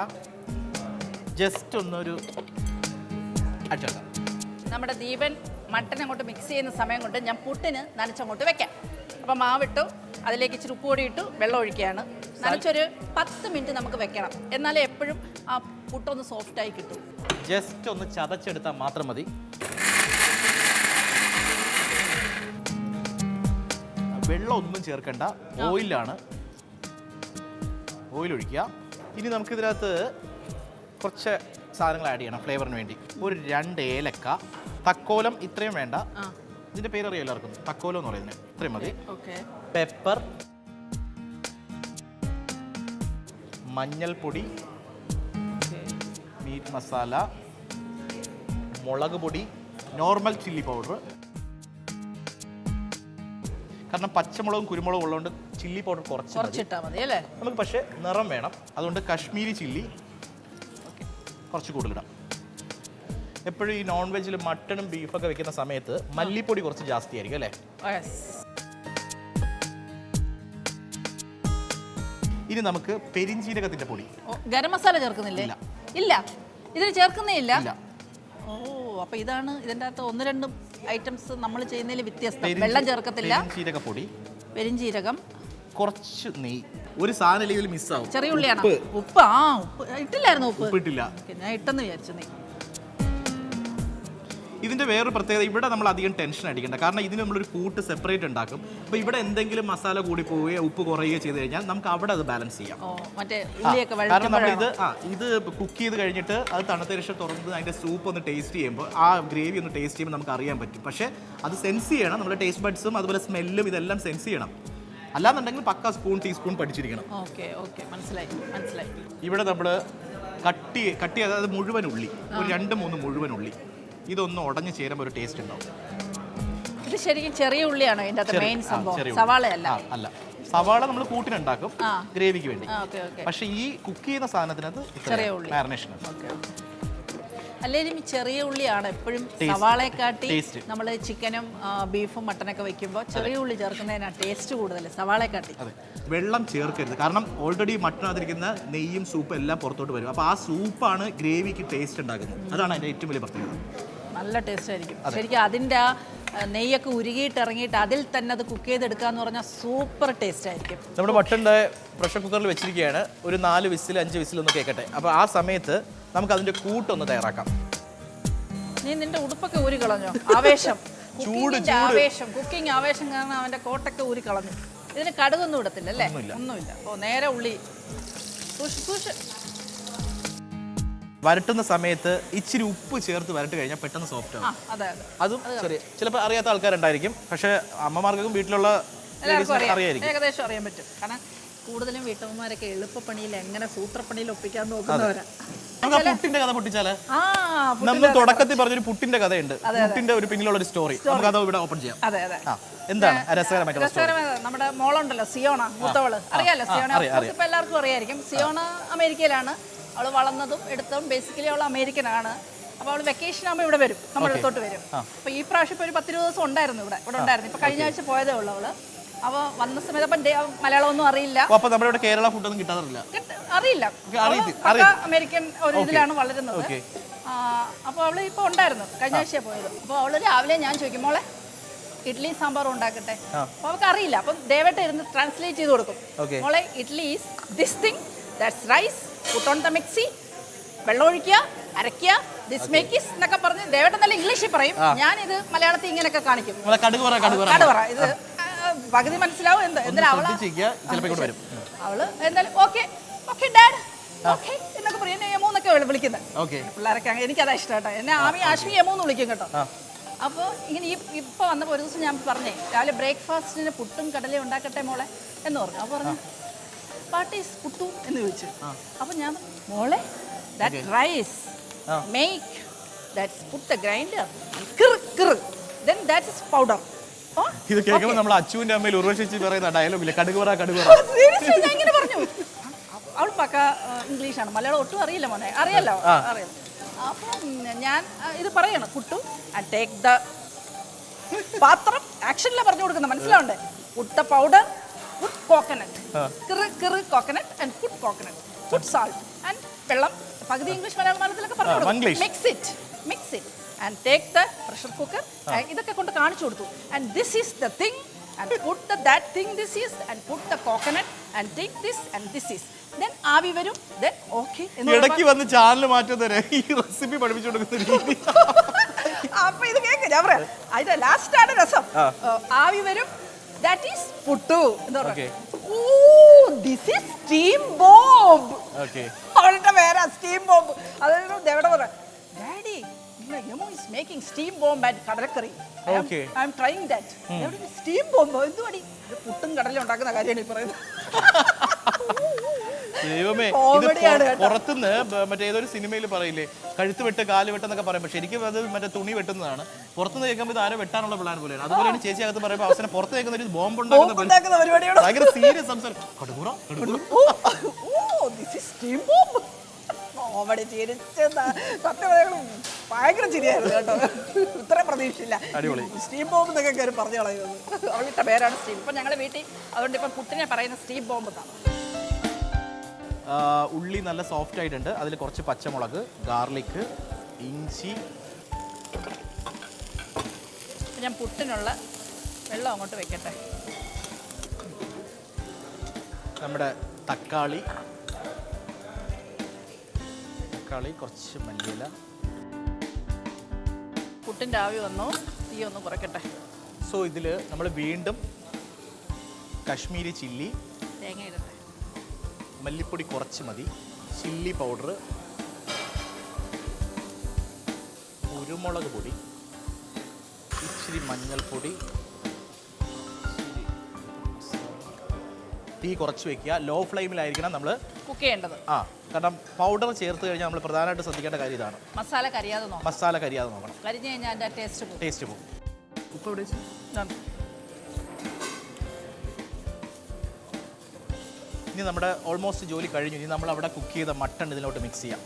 ജസ്റ്റ് ഒന്നൊരു അച്ചണ്ട. നമ്മുടെ ദീപൻ മട്ടൻ അങ്ങോട്ട് മിക്സ് ചെയ്യുന്ന സമയം കൊണ്ട് ഞാൻ പുട്ടിന് നനച്ചങ്ങോട്ട് വെക്കാം. അപ്പം മാവിട്ടു, അതിലേക്ക് ഇച്ചിരി ഉപ്പ് പൊടി ഇട്ടു, വെള്ളം ഒഴിക്കുകയാണ്. നനച്ചൊരു 10 മിനിറ്റ് നമുക്ക് വെക്കണം, എന്നാലേ എപ്പോഴും ആ പുട്ടൊന്ന് സോഫ്റ്റായി കിട്ടും. ജസ്റ്റ് ഒന്ന് ചതച്ചെടുത്താൽ മാത്രം മതി. വെള്ളം ഒന്നും ചേർക്കണ്ട, ഓയിലാണ്. ഓയിൽ ഒഴിക്കുക. ഇനി നമുക്കിതിനകത്ത് കുറച്ച് സാധനങ്ങൾ ആഡ് ചെയ്യണം ഫ്ലേവറിന് വേണ്ടി. ഒരു 2 ഏലക്ക, തക്കോലം ഇത്രയും വേണ്ട, ഇതിന്റെ പേര് അറിയാം എല്ലാവർക്കും, തക്കോലം എന്ന് പറയുന്നത്, ഇത്രയും മതി. പെപ്പർ, മഞ്ഞൾപ്പൊടി, മീറ്റ് മസാല, മുളക് പൊടി, നോർമൽ ചില്ലി പൗഡർ. കാരണം പച്ചമുളകും കുരുമുളകും ഉള്ളതുകൊണ്ട് ചില്ലി പൗഡർ കുറച്ചിട്ടാൽ മതി അല്ലേ? നമുക്ക് പക്ഷേ നിറം വേണം, അതുകൊണ്ട് കാശ്മീരി ചില്ലി കുറച്ച് കൂടുതലിടാം. എപ്പോഴും ഈ നോൺ വെജിൽ മട്ടണും ബീഫൊക്കെ വെക്കുന്ന സമയത്ത് മല്ലിപ്പൊടി കുറച്ച് ജാസ്തി ആയിരിക്കും അല്ലേ? ഇനി നമുക്ക് പെരിഞ്ചീരകത്തിന്റെ പൊടി. ഗരം മസാല ചേർക്കുന്നില്ലേ? ഇല്ല, ഇതിന് ചേർക്കുന്നേ ഇല്ല. ഓ, അപ്പൊ ഇതാണ് ഇതിന്റെ അകത്ത് 1-2 ഐറ്റംസ് നമ്മൾ ചെയ്യുന്നതിൽ വ്യത്യസ്തം. വെള്ളം ചേർക്കത്തില്ല. പെരിഞ്ചീരകപ്പൊടി, പെരിഞ്ചീരകം, കുറച്ച് നെയ്യ്. ഒരു സാധനം ഇല്ലെങ്കിൽ മിസ്സാവും. ചെറിയ ഉള്ളിയാണ്. ഉപ്പ് ഉപ്പ് ഇട്ടില്ലായിരുന്നു. ഉപ്പ് ഇട്ടില്ല, ഞാൻ ഇട്ടെന്ന് വിചാരിച്ചു. നീ ഇതിന്റെ വേറൊരു പ്രത്യേകത, ഇവിടെ നമ്മൾ അധികം ടെൻഷൻ അടിക്കേണ്ട. കാരണം ഇതിന് നമ്മളൊരു കൂട്ട് സെപ്പറേറ്റ് ഉണ്ടാക്കും. അപ്പോൾ ഇവിടെ എന്തെങ്കിലും മസാല കൂടി പോവുകയോ ഉപ്പ് കുറയുകയോ ചെയ്ത് കഴിഞ്ഞാൽ നമുക്ക് അവിടെ അത് ബാലൻസ് ചെയ്യാം. കാരണം നമ്മൾ ഇത് കുക്ക് ചെയ്ത് കഴിഞ്ഞിട്ട് അത് തണുത്ത ശേഷം തുറന്ന് അതിന്റെ സൂപ്പ് ഒന്ന് ടേസ്റ്റ് ചെയ്യുമ്പോൾ, ആ ഗ്രേവി ഒന്ന് ടേസ്റ്റ് ചെയ്യുമ്പോൾ നമുക്ക് അറിയാൻ പറ്റും. പക്ഷേ അത് സെൻസ് ചെയ്യണം, നമ്മുടെ ടേസ്റ്റ് ബഡ്സും അതുപോലെ സ്മെല്ലും ഇതെല്ലാം സെൻസ് ചെയ്യണം. അല്ലാന്നുണ്ടെങ്കിൽ പക്ക സ്പൂൺ ടീസ്പൂൺ പഠിച്ചിരിക്കണം. ഓക്കെ ഓക്കെ, മനസ്സിലായി മനസ്സിലായി. ഇവിടെ നമ്മൾ കട്ടി അതായത് മുഴുവൻ ഉള്ളി, ഒരു 2-3 മുഴുവൻ ഉള്ളി, ഇതൊന്ന് ഉടഞ്ഞ് ചേരുമ്പോൾ ഒരു ടേസ്റ്റ് ഉണ്ടാവും. ഇത് ശരിക്കും ചെറിയ ഉള്ളിയാണോ ഇതിൻ്റെ അകത്ത് മെയിൻ സംഭവം? സവാളയല്ല. അല്ല, സവാള നമ്മൾ കൂട്ടിനുണ്ടാക്കും ഗ്രേവിക്ക് വേണ്ടി. പക്ഷെ ഈ കുക്ക് ചെയ്യുന്ന സാധനത്തിനകത്ത് ചെറിയ ഉള്ളി മാരിനേഷൻ. അല്ലെങ്കിൽ ചെറിയ ഉള്ളിയാണ് എപ്പോഴും സവാളയെക്കാട്ടി. നമ്മൾ ചിക്കനും ബീഫും മട്ടനൊക്കെ വെക്കുമ്പോൾ ചെറിയ ഉള്ളി ചേർക്കുന്നതിനാണ് ടേസ്റ്റ് കൂടുതൽ സവാളയെക്കാട്ടി. അതെ, വെള്ളം ചേർക്കരുത്. കാരണം ഓൾറെഡി മട്ടനകത്തിരിക്കുന്ന നെയ്യും സൂപ്പും എല്ലാം പുറത്തോട്ട് വരും. അപ്പോൾ ആ സൂപ്പാണ് ഗ്രേവിക്ക് ടേസ്റ്റ് ഉണ്ടാക്കുന്നത്. അതാണ് അതിൻ്റെ ഏറ്റവും വലിയ പ്രത്യേകത. നല്ല ടേസ്റ്റ് ആയിരിക്കും ശരിക്കും. അതിൻ്റെ ആ നെയ്യൊക്കെ ഉരുകിയിട്ട് ഇറങ്ങിയിട്ട് അതിൽ തന്നെ അത് കുക്ക് ചെയ്തെടുക്കുക എന്ന് പറഞ്ഞാൽ സൂപ്പർ ടേസ്റ്റ് ആയിരിക്കും. നമ്മുടെ മട്ടൻ്റെ പ്രഷർ കുക്കറിൽ വെച്ചിരിക്കുകയാണ്. ഒരു 4 വിസിൽ 5 വിസിലൊന്ന് കേൾക്കട്ടെ. അപ്പോൾ ആ സമയത്ത് നമുക്ക് അതിൻ്റെ കൂട്ടൊന്ന് തയ്യാറാക്കാം. നീ നിന്റെ ഉടുപ്പൊക്കെ ഊരി കളഞ്ഞോ? ആവേശം, ആവേശം, കുക്കിംഗ് ആവേശം കാരണം അവൻ്റെ കോട്ടൊക്കെ ഊരി കളഞ്ഞു. ഇതിന് കടുകൊന്നും ഇടത്തില്ല അല്ലേ? ഒന്നുമില്ല. ഓ, നേരെ ഉള്ളി സൂക്ഷിച്ച്. വരട്ടുന്ന സമയത്ത് ഇച്ചിരി ഉപ്പ് ചേർത്ത് വരട്ട് കഴിഞ്ഞാൽ പെട്ടെന്ന് സോഫ്റ്റ് ആവും. അതും ചെറിയ ചിലപ്പോൾ അറിയാത്ത ആൾക്കാരുണ്ടായിരിക്കും. പക്ഷേ അമ്മമാർക്കും വീട്ടിലുള്ള അറിയായിരിക്കും, ഏകദേശം അറിയാൻ പറ്റും. കാരണം കൂടുതലും വീട്ടമ്മമാരൊക്കെ എളുപ്പപ്പണിയിൽ എങ്ങനെ സൂത്രപ്പണിയിൽ ഒപ്പിക്കാൻ നോക്കുന്നവരാ. നമുക്ക് പുട്ടിന്റെ കഥ പൊട്ടിച്ചാല് നമ്മൾ തുടക്കത്തിൽ പറഞ്ഞൊരു പുട്ടിന്റെ കഥയുണ്ട്. പുട്ടിന്റെ ഒരു പിന്നിലുള്ള ഒരു സ്റ്റോറി നമുക്ക് അത് ഇവിടെ ഓപ്പൺ ചെയ്യാം. അതെ അതെ. എന്താണ് രസകരമായിട്ടുള്ള സ്റ്റോറി? നമ്മുടെ മോളുണ്ടല്ലോ സിയോണ, മൂത്തവള്, അറിയാലോ സിയോണ? ഇപ്പൊ എല്ലാവർക്കും അറിയായിരിക്കും. സിയോണ അമേരിക്കയിലാണ് അവൾ വളർന്നതും എടുത്തതും. ബേസിക്കലി അവൾ അമേരിക്കനാണ്. അപ്പോൾ അവൾ വെക്കേഷൻ ആകുമ്പോൾ ഇവിടെ വരും, നമ്മുടെ അടുത്തോട്ട് വരും. അപ്പോൾ ഈ പ്രാവശ്യം ഇപ്പോൾ ഒരു 10-20 ദിവസം ഉണ്ടായിരുന്നു ഇവിടെ ഉണ്ടായിരുന്നു. ഇപ്പോൾ കഴിഞ്ഞ ആഴ്ച പോയതേ ഉള്ളൂ അവള്. അപ്പോൾ വന്ന സമയത്ത് അപ്പം മലയാളമൊന്നും അറിയില്ല. അപ്പോൾ നമ്മുടെ ഇവിടെ കേരള ഫുഡൊന്നും കിട്ടാറില്ല, അറിയില്ല. അമേരിക്കൻ ഒരു ഇതിലാണ് വളരുന്നത്. അപ്പോൾ അവൾ ഇപ്പോൾ ഉണ്ടായിരുന്നു, കഴിഞ്ഞ ആഴ്ച പോയത്. അപ്പോൾ അവൾ രാവിലെ ഞാൻ ചോദിക്കും, മോളെ ഇഡ്ഡലി സാമ്പാറും ഉണ്ടാക്കട്ടെ. അപ്പോൾ അവൾക്ക് അറിയില്ല. അപ്പം ദയവായിട്ട് ഇരുന്ന് ട്രാൻസ്ലേറ്റ് ചെയ്ത് കൊടുക്കും. മോളെ idli is this thing, that's rice, put on the mixie, വെള്ളം ഒഴിക്കുക, അരയ്ക്കുക, ദിസ് മേക്ക് ഈസ് എന്നൊക്കെ പറഞ്ഞ് ദയവായിട്ട് നല്ല ഇംഗ്ലീഷിൽ പറയും. ഞാനിത് മലയാളത്തിൽ ഇങ്ങനെയൊക്കെ കാണിക്കും. കടുവറ ഇത് പകുതി മനസ്സിലാവും. എന്തായാലും അവള് എന്തായാലും ഓക്കെ ഓക്കെ ഡാഡ് ഓക്കെ എന്നൊക്കെ പറയും. എന്നെ യമു എന്നൊക്കെ വിളിക്കുന്നത് പിള്ളേരൊക്കെ. എനിക്കതാ ഇഷ്ടം കേട്ടോ. എന്നെ ആശ്മി യമു എന്ന് വിളിക്കും കേട്ടോ. അപ്പോൾ ഇങ്ങനെ ഇപ്പോൾ വന്നപ്പോൾ ഒരു ദിവസം ഞാൻ പറഞ്ഞേ, രാവിലെ ബ്രേക്ക്ഫാസ്റ്റിന് പുട്ടും കടലയും ഉണ്ടാക്കട്ടെ മോളെ എന്ന് പറഞ്ഞു. അപ്പോൾ പറഞ്ഞു വാട്ട് ഈസ് പുട്ടു എന്ന് ചോദിച്ചു. അപ്പോൾ ഞാൻ മോളെ that rice make that's put the grinder then that is powder. ഇത് കേൾക്കുമ്പോൾ നമ്മൾ അച്ചുവിന്റെ അമ്മയിൽ ഉർവശിച്ച് പറയുന്ന ഡയലോഗില്ലേ, കടുകുറ കടുകുറ. ഞാൻ ഇങ്ങനെ പറഞ്ഞു. അവൾ പക്ക ഇംഗ്ലീഷാണ്, മലയാളം ഒട്ടും അറിയില്ല മോനെ. അറിയാലോ, അറിയാം. അപ്പം ഞാൻ ഇത് പറയണം, പുട്ടു ആൻഡ് ടേക്ക് ദ പാത്രം ആക്ഷനിലാണ് പറഞ്ഞു കൊടുക്കുന്നത്, മനസ്സിലാവണ്ടേ? Put the powder, put coconut, കിറ് coconut and put coconut, put salt and വെള്ളം. പകുതി ഇംഗ്ലീഷ് മലയാളത്തിലൊക്കെ പറഞ്ഞു കൊടുക്കും. Mix it and take the pressure cooker. ഇതൊക്കെ കൊണ്ട് കാണിച്ചു കൊടുത്തു. And this is the thing and put that thing this is and put the coconut and take this and this is. Then ആവി വരും. Then okay. ഇടയ്ക്ക് വന്ന് channel മാറ്റുന്നവരെ ഈ recipe പഠിപ്പിച്ചു കൊടുക്കുന്ന രീതി. അപ്പൊ ഇത് കേക്ക് ഞാൻ പറയാം. ഇത് ലാസ്റ്റ് ആണ് രസം. ആവി വരും. That is puttu. Okay. Oh, this is steam bomb. Okay. അവളുടെ പേരാ steam bomb. അതായത് ദേവട പറ daddy Yamo is making steam bomb and kadalakari. I am trying that. Steam bomb. എന്തുവാടി? പുട്ടും കടലും ഉണ്ടാക്കുന്ന കാര്യമാണ് ഈ പറയുന്നത്. ദൈവമേ, പുറത്തുനിന്ന് മറ്റേ ഏതൊരു സിനിമയിൽ പറയില്ലേ, കഴുത്ത് വെട്ട് കാല് വെട്ടെന്നൊക്കെ പറയുമ്പോൾ ശരിക്കും അത് മറ്റേ തുണി വെട്ടുന്നതാണ്. പുറത്തുനിന്ന് കേൾക്കുമ്പോൾ ഇത് ആരോ വെട്ടാനുള്ള പ്ലാൻ പോലെയാണ്. അതുപോലെയാണ് ചേച്ചി അകത്ത് പറയുമ്പോൾ അവസാനം പുറത്ത് കേൾക്കുന്ന ഒരു ബോംബ് ഉണ്ടാക്കുന്ന പരിപാടിയാണ്. ഭയങ്കര സീരിയസ് സംസാരം. കടുകുറ കോമഡി ചിരിച്ചെന്നാ സത്യം ഭയങ്കര ചിരിയായിരുന്നു കേട്ടോ. ഇത്രയും പ്രതീക്ഷയില്ല. സ്റ്റീം ബോംബ് എന്നൊക്കെ കയറി പറഞ്ഞു കളയുന്നത്. അവളുടെ പേരാണ് സ്റ്റീം. ഇപ്പം ഞങ്ങളുടെ വീട്ടിൽ അതുകൊണ്ട് ഇപ്പം പുട്ടിനെ പറയുന്ന സ്റ്റീം ബോംബ് എന്നാണ്. ഉള്ളി നല്ല സോഫ്റ്റ് ആയിട്ടുണ്ട്. അതിൽ കുറച്ച് പച്ചമുളക്, ഗാർലിക്, ഇഞ്ചി. ഞാൻ പുട്ടിനുള്ള വെള്ളം അങ്ങോട്ട് വെക്കട്ടെ. നമ്മുടെ തക്കാളി, കുറച്ച് മല്ലിയില. പുട്ടിൻ്റെ ആവി വന്നു. തീ ഒന്ന് കുറയ്ക്കട്ടെ. സോ ഇതിൽ നമ്മൾ വീണ്ടും കശ്മീരി ചില്ലി, തേങ്ങ ഇടട്ടെ, മല്ലിപ്പൊടി കുറച്ച് മതി, ചില്ലി പൗഡർ, കുരുമുളക് പൊടി, ഇച്ചിരി മഞ്ഞൾപ്പൊടി, തീ കുറച്ച് വെക്കുക. ലോ ഫ്ലെയിമിലായിരിക്കണം നമ്മൾ കുക്ക് ചെയ്യേണ്ടത്. കാരണം പൗഡർ ചേർത്ത് കഴിഞ്ഞാൽ നമ്മൾ പ്രധാനമായിട്ട് ശ്രദ്ധിക്കേണ്ട കാര്യം ഇതാണ്. മസാല കരിയാതെ നോക്കണം. മസാല കരിയാതെ നോക്കണം. കരിഞ്ഞു കഴിഞ്ഞാൽ അതിൻ്റെ ടേസ്റ്റ് പോകും. ഉപ്പ് എവിടെ വെച്ച്? ഇനി നമ്മുടെ ഓൾമോസ്റ്റ് ജോലി കഴിഞ്ഞു. ഇനി നമ്മൾ അവിടെ കുക്ക് ചെയ്ത മട്ടൺ ഇതിലോട്ട് മിക്സ് ചെയ്യാം.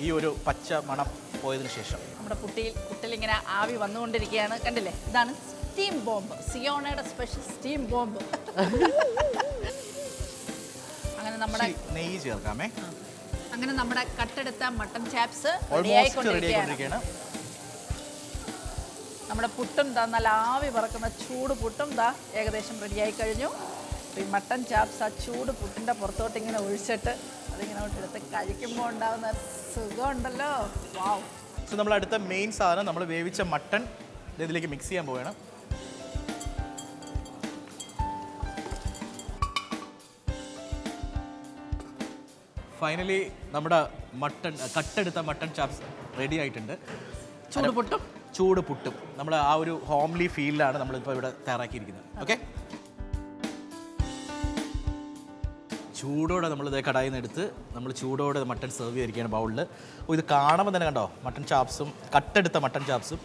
ഈ ഒരു പച്ച മണം പോയതിനു ശേഷം നമ്മുടെ പുട്ടിൽ ഇങ്ങനെ ആവി വന്നുകൊണ്ടിരിക്കുകയാണ്. കണ്ടില്ലേ, ഇതാണ് സ്റ്റീം ബോംബ്, സിയോണയുടെ സ്പെഷ്യൽ സ്റ്റീം ബോംബ്. അങ്ങനെ നമ്മുടെ നെയ്യ് ചേർക്കാമേ. അങ്ങനെ നമ്മുടെ കട്ടെടുത്ത മട്ടൺ ചാപ്സ് ഓൾമോസ്റ്റ് റെഡി ആയിക്കൊണ്ടിരിക്കുകയാണ്. നമ്മുടെ പുട്ടും നല്ല ആവി പറക്കുന്ന ചൂട് പുട്ടും ഏകദേശം റെഡിയായി കഴിഞ്ഞു. ഈ മട്ടൺ ചാപ്സ് ആ ചൂട് പുട്ടിൻ്റെ പുറത്തോട്ട് ഇങ്ങനെ ഒഴിച്ചിട്ട് അതിങ്ങനെ എടുത്ത് കഴിക്കുമ്പോൾ ഉണ്ടാകുന്ന സുഖമുണ്ടല്ലോ. വാവ്. സോ നമ്മൾ അടുത്ത മെയിൻ സാധനം നമ്മൾ വേവിച്ച മട്ടൺ ഇതിലേക്ക് മിക്സ് ചെയ്യാൻ പോവുകയാണ്. ഫൈനലി നമ്മുടെ കട്ടെടുത്ത മട്ടൺ ചാപ്സ് റെഡി ആയിട്ടുണ്ട്. ചൂട് പുട്ടും നമ്മൾ ആ ഒരു ഹോംലി ഫീലിലാണ് നമ്മളിപ്പോൾ ഇവിടെ തയ്യാറാക്കിയിരിക്കുന്നത്. ഓക്കെ, ചൂടോടെ നമ്മൾ ഇതേ കടായിൽ നിന്ന് എടുത്ത് നമ്മൾ ചൂടോടെ മട്ടൺ സെർവ് ചെയ്തിരിക്കുകയാണ് ബൗളിൽ. ഇത് കാണുമ്പോൾ തന്നെ കണ്ടോ, മട്ടൺ ചാപ്സും കട്ടെടുത്ത മട്ടൺ ചാപ്സും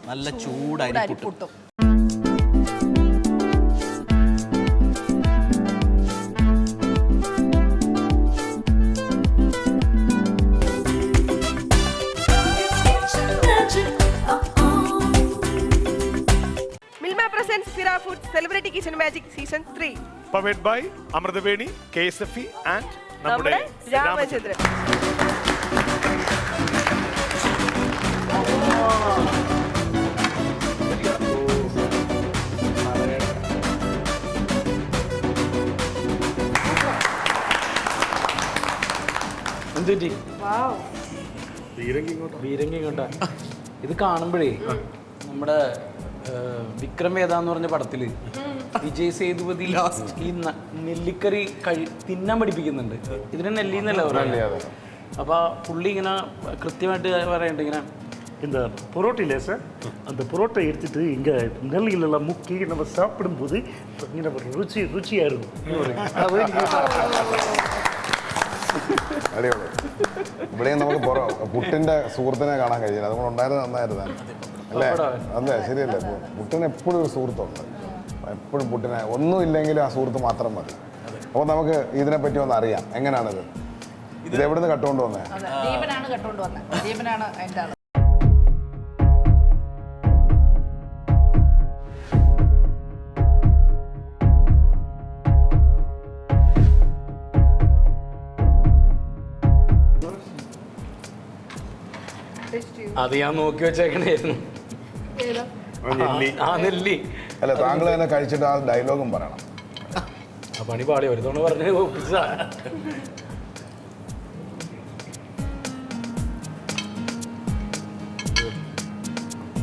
നല്ല ചൂടായി പുട്ടും. Celebrity Kitchen Magic Season 3 powered by Amradaveni, KSFE and നമ്മുടെ രാമചന്ദ്രൻ. ബീരങ്കി ഇങ്ങോട്ടാ. ഇത് കാണുമ്പോഴേ നമ്മുടെ വിക്രം വേദ എന്ന് പറഞ്ഞ പടത്തില് വിജയ് സേതുപതി ഈ നെല്ലിക്കറി തിന്നാൻ പഠിപ്പിക്കുന്നുണ്ട്. ഇതിന് നെല്ലിന്നല്ല പറയുന്നത്. അപ്പൊ പുള്ളി ഇങ്ങനെ കൃത്യമായിട്ട് പറയണ്ട ഇങ്ങനെ இந்த புரோட்டா இல்லை சார், அந்த புரோட்டா எடுத்துட்டு இங்கே நெல்லிகளெல்லாம் முக்கி நம்ம சாப்பிடும்போது இங்கே நம்ம ருச்சியாக இருக்கும். അടിപൊളി. ഇവിടെയും നമുക്ക് പുട്ടിന്റെ സുഹൃത്തിനെ കാണാൻ കഴിഞ്ഞില്ല. അതുകൊണ്ട് ഉണ്ടായിരുന്നത് നന്നായിരുന്നു അല്ലേ? അതെ, ശരിയല്ലേ? പുട്ടിന് എപ്പോഴും ഒരു സുഹൃത്തുണ്ട്. എപ്പോഴും പുട്ടിനെ ഒന്നും ഇല്ലെങ്കിലും ആ സുഹൃത്ത് മാത്രം മതി. അപ്പോൾ നമുക്ക് ഇതിനെപ്പറ്റി ഒന്ന് അറിയാം. എങ്ങനെയാണിത്? ഇത് എവിടുന്ന് കട്ടുകൊണ്ട് വന്നേ? ദീപനാണ് കട്ടുകൊണ്ട് വന്നത്. ദീപനാണ് അതിൻ്റെ ആള്. അത് ഞാൻ നോക്കി വെച്ചേക്കണായിരുന്നു. ആ നെല്ലി അല്ല, താങ്കൾ തന്നെ കഴിച്ചിട്ട് ആ ഡയലോഗും പറയണം. ആ പണി പാടി ഒരു തവണ പറഞ്ഞ് ഒപ്പിച്ച.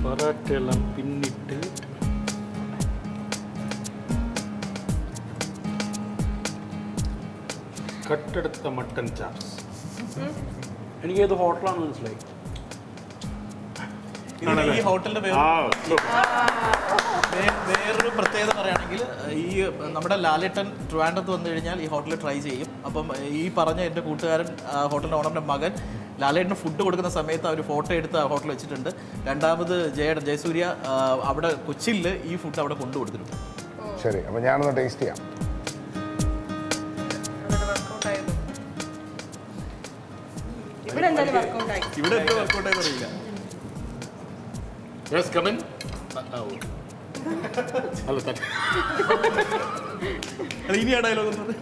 പൊറോട്ടയെല്ലാം പിന്നിട്ട് കട്ടെടുത്ത മട്ടൺ ചാപ്സ്. എനിക്ക് ഏത് ഹോട്ടലാണെന്ന് മനസ്സിലായി. ഈ ഹോട്ടലിന്റെ വേറൊരു പ്രത്യേകത പറയുകയാണെങ്കിൽ, ഈ നമ്മുടെ ലാലേട്ടൻ ട്രിവാൻഡ്രത്ത് വന്നു കഴിഞ്ഞാൽ ഈ ഹോട്ടലിൽ ട്രൈ ചെയ്യും. അപ്പം ഈ പറഞ്ഞ എൻ്റെ കൂട്ടുകാരൻ ഹോട്ടലിൻ്റെ ഓണറിൻ്റെ മകൻ ലാലേട്ടന് ഫുഡ് കൊടുക്കുന്ന സമയത്ത് അവർ ഫോട്ടോ എടുത്ത് ആ ഹോട്ടൽ വെച്ചിട്ടുണ്ട്. രണ്ടാമത് ജയസൂര്യ അവിടെ കൊച്ചിയിൽ ഈ ഫുഡ് അവിടെ കൊണ്ടു കൊടുത്തിട്ടുണ്ട്. ശരി, അപ്പം ഞാനൊന്ന് ടേസ്റ്റ് ചെയ്യാം. ഇവിടെ എന്തായാലും വർക്കൗട്ടായി. ഇവിടെ എന്തോ വർക്കൗട്ടായി അറിയില്ല. ഇനി ആ ഡയലോഗ് ഒന്നത്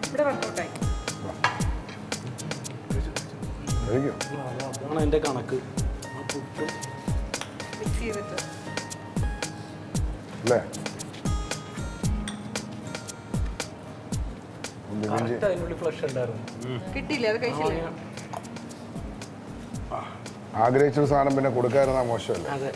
ഇവിടെ വർക്കൗട്ടായി. അതാണ് എൻ്റെ കണക്ക്. മിക്സ് ചെയ്തിട്ട് അല്ലേ? അതിനുള്ളിൽ ഫ്ലഷ് ഉണ്ടായിരുന്നു. കിട്ടിയില്ലേ? അത് കഴിച്ചില്ലേ? ആഗ്രഹിച്ചൊരു സാധനം പിന്നെ കൊടുക്കാതിരുന്നാൽ മോശമല്ലേ? അതെ.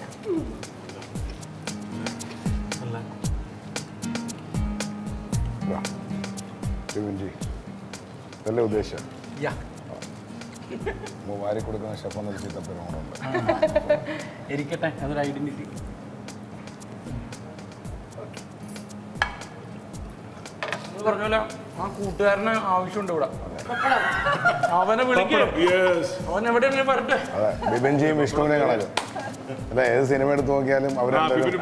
അതല്ലേ ഉദ്ദേശം? വാരി കൊടുക്കുന്ന ഷെഫ് എന്നൊരു ചീത്തപ്പേരുണ്ട്. ഇരിക്കട്ടെ, അതൊരു ഐഡന്റിറ്റി. പറഞ്ഞ ആ കൂട്ടുകാരന് ആവശ്യമുണ്ട് ഇവിടെ. അവനെ വിളിക്കും, അവൻ എവിടെയെങ്കിലും വരട്ടെ. അതെ, ബിബിൻജിയും വിഷ്ണുവിനെ കണക്ക്. അല്ല, ഏത് സിനിമ എടുത്ത് നോക്കിയാലും അവരെന്തായാലും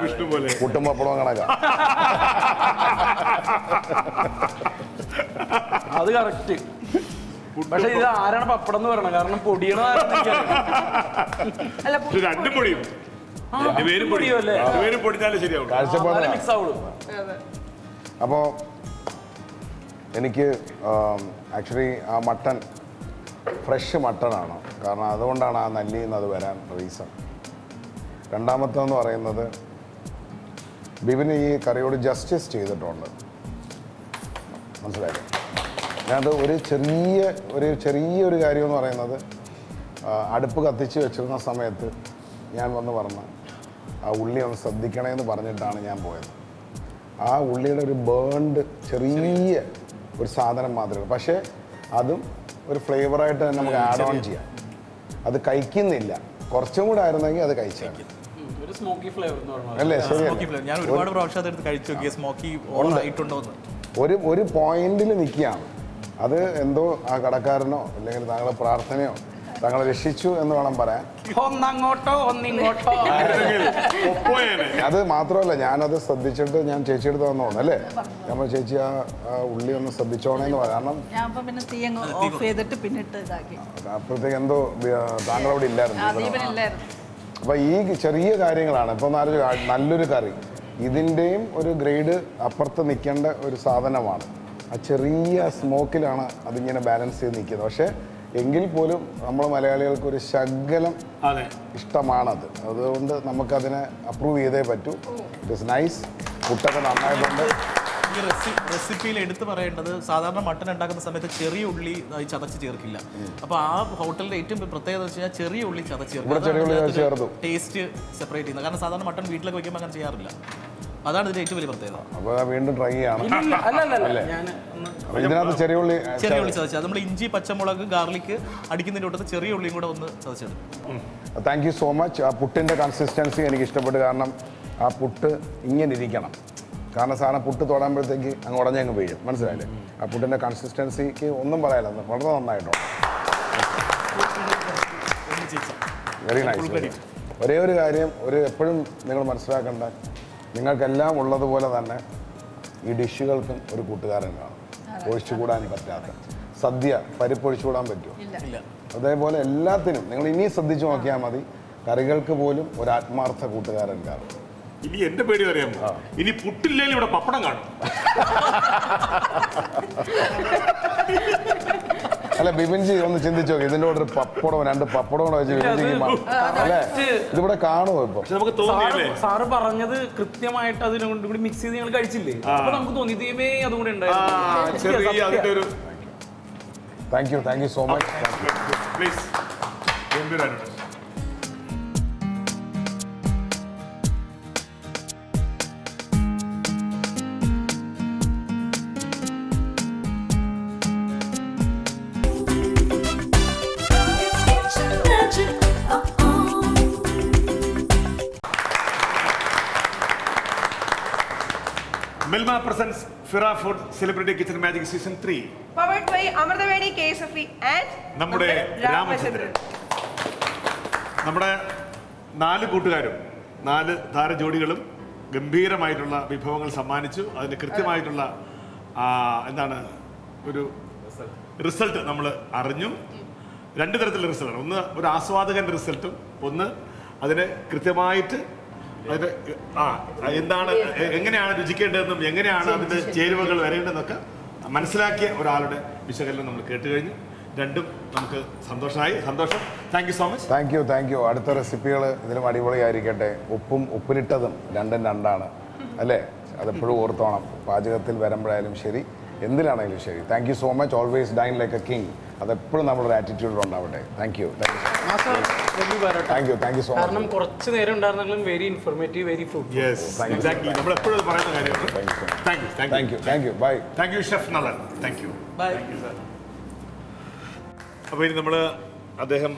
കുട്ടും പപ്പടവും കണക്കാ. അത് കറക്റ്റ്. പക്ഷെ ഇത് ആരാണ് പപ്പടം എന്ന് പറയണത്? കാരണം പൊടിയണ രണ്ടും പൊടിയും കാഴ്ചപ്പാട് മിക്സ് ആവുള്ളൂ. അപ്പോൾ എനിക്ക് ആക്ച്വലി ആ മട്ടൺ ഫ്രഷ് മട്ടണാണ്, കാരണം അതുകൊണ്ടാണ് ആ നല്ലിയിൽ നിന്ന് അത് വരാൻ റീസൺ. രണ്ടാമത്തെന്ന് പറയുന്നത് ബിബിന് ഈ കറിയോട് ജസ്റ്റിസ് ചെയ്തിട്ടുണ്ട്, മനസ്സിലായില്ലേ? ഞാനത് ഒരു ചെറിയൊരു കാര്യം എന്ന് പറയുന്നത്, അടുപ്പ് കത്തിച്ച് വെച്ചിരുന്ന സമയത്ത് ഞാൻ വന്ന് പറഞ്ഞ ആ ഉള്ളി ഒന്ന് ശ്രദ്ധിക്കണേന്ന് പറഞ്ഞിട്ടാണ് ഞാൻ പോയത്. ആ ഉള്ളിയുടെ ഒരു ബേൺഡ് ചെറിയ ഒരു സാധനം മാത്രമേ, പക്ഷേ അതും ഒരു ഫ്ലേവറായിട്ട് തന്നെ നമുക്ക് ആഡ് ഓൺ ചെയ്യാം. അത് കഴിക്കുന്നില്ല, കുറച്ചും കൂടെ ആയിരുന്നെങ്കിൽ അത് കഴിച്ചാൽ അല്ലേ? ഒരു പോയിന്റിൽ നിൽക്കുകയാണ്. അത് എന്തോ ആ കടക്കാരനോ അല്ലെങ്കിൽ താങ്കളുടെ പ്രാർത്ഥനയോ താങ്കളെ രക്ഷിച്ചു എന്ന് വേണം പറയാൻ. ഒന്നങ്ങോട്ടോ ഒന്നിങ്ങോട്ടോ. അത് മാത്രമല്ല, ഞാനത് ശ്രദ്ധിച്ചിട്ട് ഞാൻ ചേച്ചിയെടുത്ത് വന്നോണ്ട് അല്ലേ, നമ്മൾ ചേച്ചി ആ ഉള്ളി ഒന്ന് ശ്രദ്ധിച്ചോണേന്ന് പറയാം. കാരണം അപ്പോഴത്തേക്ക് എന്തോ താങ്കൾ അവിടെ ഇല്ലായിരുന്നു. അപ്പൊ ഈ ചെറിയ കാര്യങ്ങളാണ്. ഇപ്പൊ നല്ലൊരു കറി ഇതിൻ്റെയും ഒരു ഗ്രേഡ് അപ്പുറത്ത് നിൽക്കേണ്ട ഒരു സാധനമാണ്. ആ ചെറിയ സ്മോക്കിലാണ് അതിങ്ങനെ ബാലൻസ് ചെയ്ത് നിൽക്കുന്നത്. പക്ഷേ എങ്കിൽ പോലും നമ്മൾ മലയാളികൾക്ക് ഒരു ശകലം ഇഷ്ടമാണത്. അതുകൊണ്ട് നമുക്കതിനെ അപ്രൂവ് ചെയ്തേ പറ്റൂ. It is nice. പുട്ടൊക്കെ നന്നായിട്ടുണ്ട്. ഈ റെസിപ്പിയിൽ എടുത്തു പറയേണ്ടത്, സാധാരണ മട്ടൺ ഉണ്ടാക്കുന്ന സമയത്ത് ചെറിയ ഉള്ളി ചതച്ച് ചേർക്കില്ല. അപ്പോൾ ആ ഹോട്ടലിന്റെ ഏറ്റവും പ്രത്യേകത വെച്ച് കഴിഞ്ഞാൽ ചെറിയ ഉള്ളി ചതച്ച് ചേർക്കും, ടേസ്റ്റ് സെപ്പറേറ്റ് ചെയ്യുന്നത്. കാരണം സാധാരണ മട്ടൺ വീട്ടിലൊക്കെ വയ്ക്കുമ്പോൾ അങ്ങനെ ചെയ്യാറില്ല. അതാണ് ഇതിന്റെ ഏറ്റവും വലിയ പ്രത്യേകത. അപ്പോൾ വീണ്ടും ട്രൈ ചെയ്യണം. ഇതിനകത്ത് ചെറിയ ഉള്ളി ചതച്ച്, നമ്മൾ ഇഞ്ചി, പച്ചമുളക്, ഗാർലിക് അടിക്കുന്നതിൻ്റെ കൂട്ടത്തിൽ ചെറിയ ഉള്ളിയും കൂടെ ഒന്ന് ചതച്ചെടുക്കും. Thank you so much. ആ പുട്ടിൻ്റെ കൺസിസ്റ്റൻസി എനിക്ക് ഇഷ്ടപ്പെട്ടു. കാരണം ആ പുട്ട് ഇങ്ങനെ ഇരിക്കണം. കാരണം സാധനം പുട്ട് തൊടാകുമ്പോഴത്തേക്ക് അങ്ങ് ഉടഞ്ഞങ്ങ് വീഴും, മനസ്സിലായില്ലേ? ആ പുട്ടിൻ്റെ കൺസിസ്റ്റൻസിക്ക് ഒന്നും പറയാനില്ല, വളരെ നന്നായിട്ടോ. Very nice. ഒരേ ഒരു കാര്യം എപ്പോഴും നിങ്ങൾ മനസ്സിലാക്കേണ്ട, നിങ്ങൾക്കെല്ലാം ഉള്ളതുപോലെ തന്നെ ഈ ഡിഷുകൾക്കും ഒരു കൂട്ടുകാരൻ കാണും. ഒഴിച്ചുകൂടാൻ പറ്റാത്ത സദ്യ പരിപ്പ് ഒഴിച്ചുകൂടാൻ പറ്റുമോ? അതേപോലെ എല്ലാത്തിനും നിങ്ങൾ ഇനി ശ്രദ്ധിച്ചു നോക്കിയാൽ മതി, കറികൾക്ക് പോലും ഒരു ആത്മാർത്ഥ കൂട്ടുകാരൻ കാണും. ഇനി എന്റെ പേടി അറിയാമോ? ഇനി പുട്ടില്ലേലും ഇവിടെ പപ്പടം കാണും. അല്ല ബിബിൻജി ഒന്ന് ചിന്തിച്ചു നോക്കി, ഇതിന്റെ കൂടെ ഒരു പപ്പടവും 2 പപ്പടവും വെച്ച് ബിബിൻജിക്ക് അല്ലേ ഇതിവിടെ കാണുമോ? ഇപ്പൊ സാറ് പറഞ്ഞത് കൃത്യമായിട്ട് അതിനോട് കൂടി മിക്സ് ചെയ്ത് ഞങ്ങൾ കഴിച്ചില്ലേ, അപ്പൊ നമുക്ക് തോന്നി ദൈവമേ അതും കൂടെ ഉണ്ടായിരുന്നു. Thank you so much. Milma presents Fira Food Celebrity Kitchen Magic Season 3. Powered by Amrthavedi KSFE and നമ്മുടെ രാമചന്ദ്രൻ. നമ്മുടെ 4 കൂട്ടുകാരും 4 താരജോഡികളും ഗംഭീരമായിട്ടുള്ള വിഭവങ്ങൾ സമ്മാനിച്ചു. അതിന് കൃത്യമായിട്ടുള്ള എന്താണ് ഒരു റിസൾട്ട് നമ്മൾ അറിഞ്ഞു. 2 തരത്തിലുള്ള റിസൾട്ടാണ്. ഒന്ന് ഒരു ആസ്വാദകന്റെ റിസൾട്ടും, ഒന്ന് അതിന് കൃത്യമായിട്ട് അതിന് എന്താണ് എങ്ങനെയാണ് രുചിക്കേണ്ടതെന്നും എങ്ങനെയാണ് അതിൻ്റെ ചേരുവകൾ വരേണ്ടതെന്നൊക്കെ മനസ്സിലാക്കിയ ഒരാളുടെ വിശകലനം നമ്മൾ കേട്ട് കഴിഞ്ഞു. രണ്ടും നമുക്ക് സന്തോഷമായി. സന്തോഷം. Thank you so much. Thank you. അടുത്ത റെസിപ്പികൾ ഇതിലും അടിപൊളിയായിരിക്കട്ടെ. ഉപ്പിലിട്ടതും 2 2 അല്ലേ? അതെപ്പോഴും ഓർത്തോണം. പാചകത്തിൽ വരുമ്പോഴായാലും ശരി, എന്തിലാണെങ്കിലും ശരി. Thank you so much. Always dine like a king. അതെപ്പോഴും നമ്മുടെ ആറ്റിറ്റ്യൂഡിൽ ഉണ്ടാവട്ടെ. Thank you so much. കാരണം കുറച്ച് നേരം ഉണ്ടായിരുന്നെങ്കിലും വെരി ഇൻഫോർമേറ്റീവ്, വെരി ഫ്രൂട്ട്ഫുൾ. നമ്മൾ എപ്പോഴും പറയുന്ന കാര്യമാണ്. Thank you. Bye. Thank you chef Nalan. Thank you. അപ്പോൾ ഇനി നമ്മൾ അദ്ദേഹം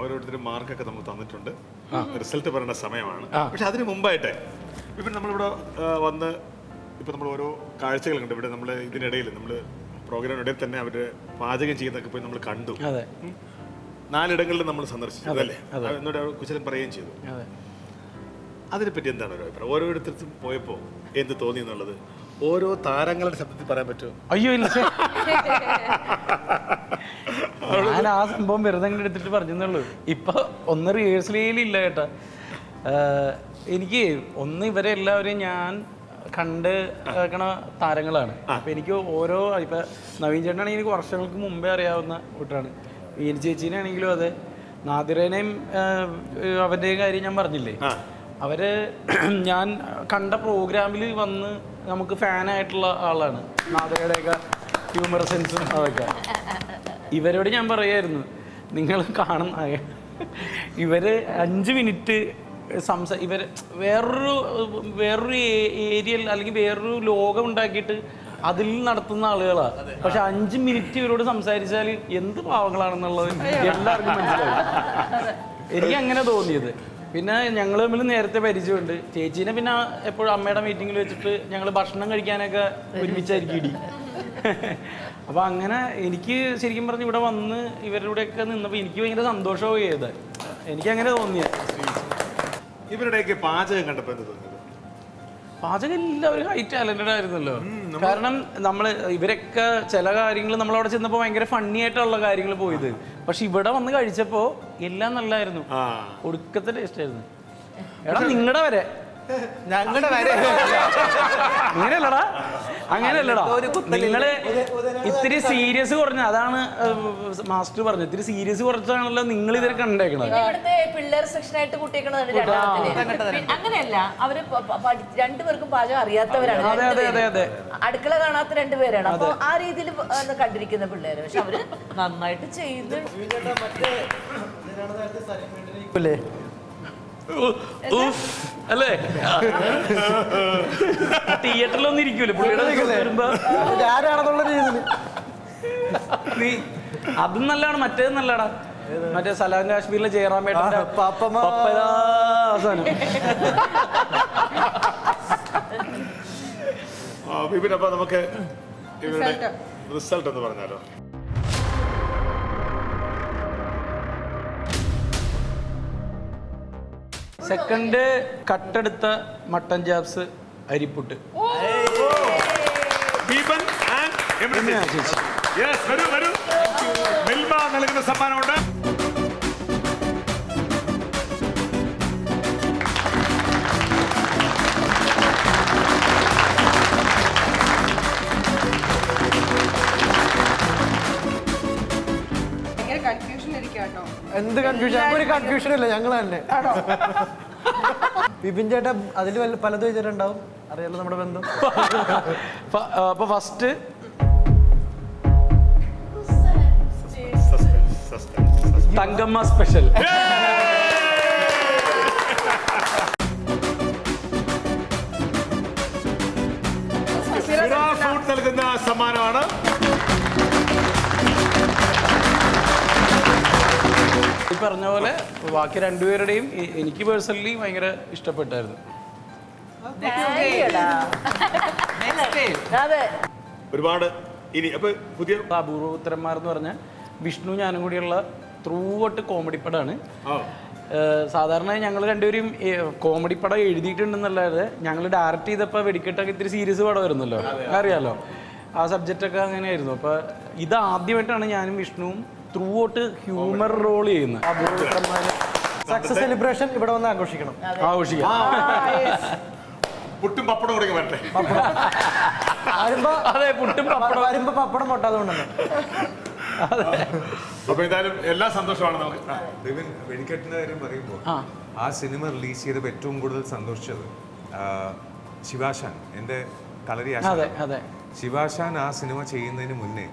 ഓരോരുത്തരും മാർക്കൊക്കെ നമുക്ക് തന്നിട്ടുണ്ട്. റിസൾട്ട് പറയേണ്ട സമയമാണ്. പക്ഷെ അതിന് മുമ്പായിട്ട് ഇപ്പം നമ്മളിവിടെ വന്ന് ഇപ്പം നമ്മൾ ഓരോ കാഴ്ചകളുണ്ട് ഇവിടെ. നമ്മൾ ഇതിനിടയിൽ നമ്മൾ പ്രോഗ്രാമിനിടയിൽ തന്നെ അവർ പാചകം ചെയ്യുന്നതൊക്കെ പോയി നമ്മൾ കണ്ടു. 4 ഇടങ്ങളിൽ നമ്മൾ സന്ദർശിച്ചു അല്ലേ? എന്നോട് കുശലൻ പറയുകയും ചെയ്തു. അതിനെപ്പറ്റി എന്താണ് ഒരു അഭിപ്രായം? ഓരോരുത്തർക്കും പോയപ്പോൾ എന്ത് തോന്നി എന്നുള്ളത് ഓരോ താരങ്ങളുടെ ശബ്ദത്തിൽ പറയാൻ പറ്റുമോ? അയ്യോ ഇല്ല, ഞാൻ ആ സംഭവം വെറുതെ അങ്ങനെ എടുത്തിട്ട് പറഞ്ഞെന്നുള്ളൂ. ഇപ്പൊ ഒന്ന് റിഹേഴ്സലില്ല കേട്ടാ. എനിക്ക് ഒന്ന് ഇവരെ എല്ലാവരെയും ഞാൻ കണ്ട് കേൾക്കണ താരങ്ങളാണ്. അപ്പൊ എനിക്ക് ഓരോ ഇപ്പൊ നവീൻ ചേട്ടനാണെങ്കിൽ എനിക്ക് വർഷങ്ങൾക്ക് മുമ്പേ അറിയാവുന്ന കൂട്ടാണ്. വീണ ചേച്ചീനെ ആണെങ്കിലും അതെ, നാദിറേനെയും അവരുടെയും കാര്യം ഞാൻ പറഞ്ഞില്ലേ, അവര് ഞാൻ കണ്ട പ്രോഗ്രാമിൽ വന്ന് നമുക്ക് ഫാനായിട്ടുള്ള ആളാണ്. നാദിറയുടെയൊക്കെ ഹ്യൂമർ സെൻസും അതൊക്കെ. ഇവരോട് ഞാൻ പറയായിരുന്നു, നിങ്ങൾ കാണുന്ന ഇവര് 5 മിനിറ്റ് ഇവര് വേറൊരു ഏരിയൽ അല്ലെങ്കിൽ വേറൊരു ലോകം ഉണ്ടാക്കിയിട്ട് അതിൽ നടത്തുന്ന ആളുകളാണ്. പക്ഷെ 5 മിനിറ്റ് ഇവരോട് സംസാരിച്ചാൽ എന്ത് പാവങ്ങളാണെന്നുള്ളത് എല്ലാവർക്കും മനസ്സിലാവും. എനിക്ക് അങ്ങനെ തോന്നിയത്. പിന്നെ ഞങ്ങൾ തമ്മിൽ നേരത്തെ പരിചയമുണ്ട്. ചേച്ചീനെ പിന്നെ എപ്പോഴും അമ്മയുടെ മീറ്റിങ്ങിൽ വെച്ചിട്ട് ഞങ്ങൾ ഭക്ഷണം കഴിക്കാനൊക്കെ ഒരുമിച്ചായിരിക്കും ഇടി. അപ്പം അങ്ങനെ എനിക്ക് ശരിക്കും പറഞ്ഞ് ഇവിടെ വന്ന് ഇവരുടെയൊക്കെ നിന്നപ്പോൾ എനിക്ക് ഭയങ്കര സന്തോഷമായി ചെയ്തത്. എനിക്കങ്ങനെ തോന്നിയത്. ഇവരുടെയൊക്കെ പാചകം കണ്ടപ്പോൾ എന്ത് തോന്നിയത്? പാചകം എല്ലാവരും ഹൈ ടാലന്റഡ് ആയിരുന്നല്ലോ. കാരണം നമ്മൾ ഇവരൊക്കെ ചില കാര്യങ്ങൾ നമ്മളവിടെ ചെന്നപ്പോൾ ഭയങ്കര ഫണ്ണി ആയിട്ടുള്ള കാര്യങ്ങൾ പോയത്. പക്ഷെ ഇവിടെ വന്ന് കഴിച്ചപ്പോൾ എല്ലാം നല്ലായിരുന്നു. ഒടുക്കത്തെ ടേസ്റ്റ് ആയിരുന്നു. എടാ നിങ്ങളുടെ വരെ ഞങ്ങളുടെ വരെ അങ്ങനെയല്ലടാ, അങ്ങനെയല്ലടാ. നിങ്ങള് ഇത്തിരി സീരിയസ് കുറഞ്ഞ, അതാണ് മാസ്റ്റർ പറഞ്ഞത്, ഇത്തിരി സീരിയസ് കുറച്ചാണല്ലോ നിങ്ങൾ ഇതൊക്കെ കണ്ടേക്കണത്. ഇവിടുത്തെ പിള്ളേർ സെക്ഷനായിട്ട് കൂട്ടിയേക്കണത് അങ്ങനെയല്ല. അവര് 2 പേർക്കും പാചകം അറിയാത്തവരാണ്. അടുക്കള കാണാത്ത 2 പേരാണ്. അപ്പൊ ആ രീതിയിൽ കണ്ടിരിക്കുന്ന പിള്ളേര്. പക്ഷെ അവര് നന്നായിട്ട് ചെയ്ത് അല്ലേ? തിയേറ്ററിലൊന്നും ഇരിക്കൂലേ പുള്ളിയുടെ വരുമ്പോ നീ അതും നല്ലതാണ്. മറ്റേത് നല്ലടാ. മറ്റേ സലാം കാശ്മീരിലെ ജയറാമേട്ടന്റെ അവസാനം. അപ്പൊ നമുക്ക് ഇവരുടെ റിസൾട്ട് എന്ന് പറഞ്ഞാലോ? സെക്കൻഡ് കട്ടെടുത്ത മട്ടൻ ചാപ്സ് അരിപ്പുട്ട്. നൽകുന്ന സമ്മാനമുണ്ട്. എന്ത് കൺഫ്യൂഷൻ? ഒരു കൺഫ്യൂഷൻ ഇല്ല, ഞങ്ങൾ തന്നെ. വിപിൻ ചേട്ടാ അതിൽ പലതും ചെയ്തിട്ടുണ്ടാവും, അറിയാലോ നമ്മുടെ ബന്ധം. അപ്പൊ ഫസ്റ്റ് തങ്കമ്മ സ്പെഷ്യൽ. നൽകുന്ന സമ്മാനമാണ്. ഈ പറഞ്ഞ പോലെ ബാക്കി 2 പേരുടെയും എനിക്ക് പേഴ്സണലി ഭയങ്കര ഇഷ്ടപ്പെട്ടായിരുന്നു. ഒരുപാട് ഇനി അപ്പൊ പുതിയ അപൂർവോത്തരന്മാർ എന്ന് പറഞ്ഞ വിഷ്ണു ഞാനും കൂടിയുള്ള ത്രൂ ഔട്ട് കോമഡി പടമാണ്. സാധാരണ ഞങ്ങൾ 2 പേരും കോമഡി പടം എഴുതിയിട്ടുണ്ടെന്നല്ലാതെ ഞങ്ങൾ ഡയറക്റ്റ് ചെയ്തപ്പോൾ വെടിക്കെട്ടൊക്കെ ഇത്തിരി സീരിയസ് പടം വരുന്നല്ലോ, അറിയാലോ. ആ സബ്ജക്റ്റൊക്കെ അങ്ങനെയായിരുന്നു. അപ്പോൾ ഇത് ആദ്യമായിട്ടാണ് ഞാനും വിഷ്ണുവും ത്രൂ ഔട്ട് ഹ്യൂമർ റോൾ ചെയ്യുന്നത്. സക്സസ് സെലിബ്രേഷൻ ഇവിടെ വന്ന് ആഘോഷിക്കണം. പുട്ടും പപ്പടം കൂടെ വരട്ടെ. അതെ, പുട്ടും പപ്പടം വരുമ്പോ പപ്പടം പൊട്ടാതുകൊണ്ടല്ലോ. അപ്പൊ എന്തായാലും എല്ലാ സന്തോഷമാണ് നമുക്ക്. വെടിക്കെട്ടിന്റെ കാര്യം പറയുമ്പോൾ ആ സിനിമ റിലീസ് ചെയ്തപ്പോൾ ഏറ്റവും കൂടുതൽ സന്തോഷിച്ചത് ശിവാശാൻ, എൻ്റെ കളരി ആശാൻ. ശിവാശാൻ ആ സിനിമ ചെയ്യുന്നതിന് മുന്നേ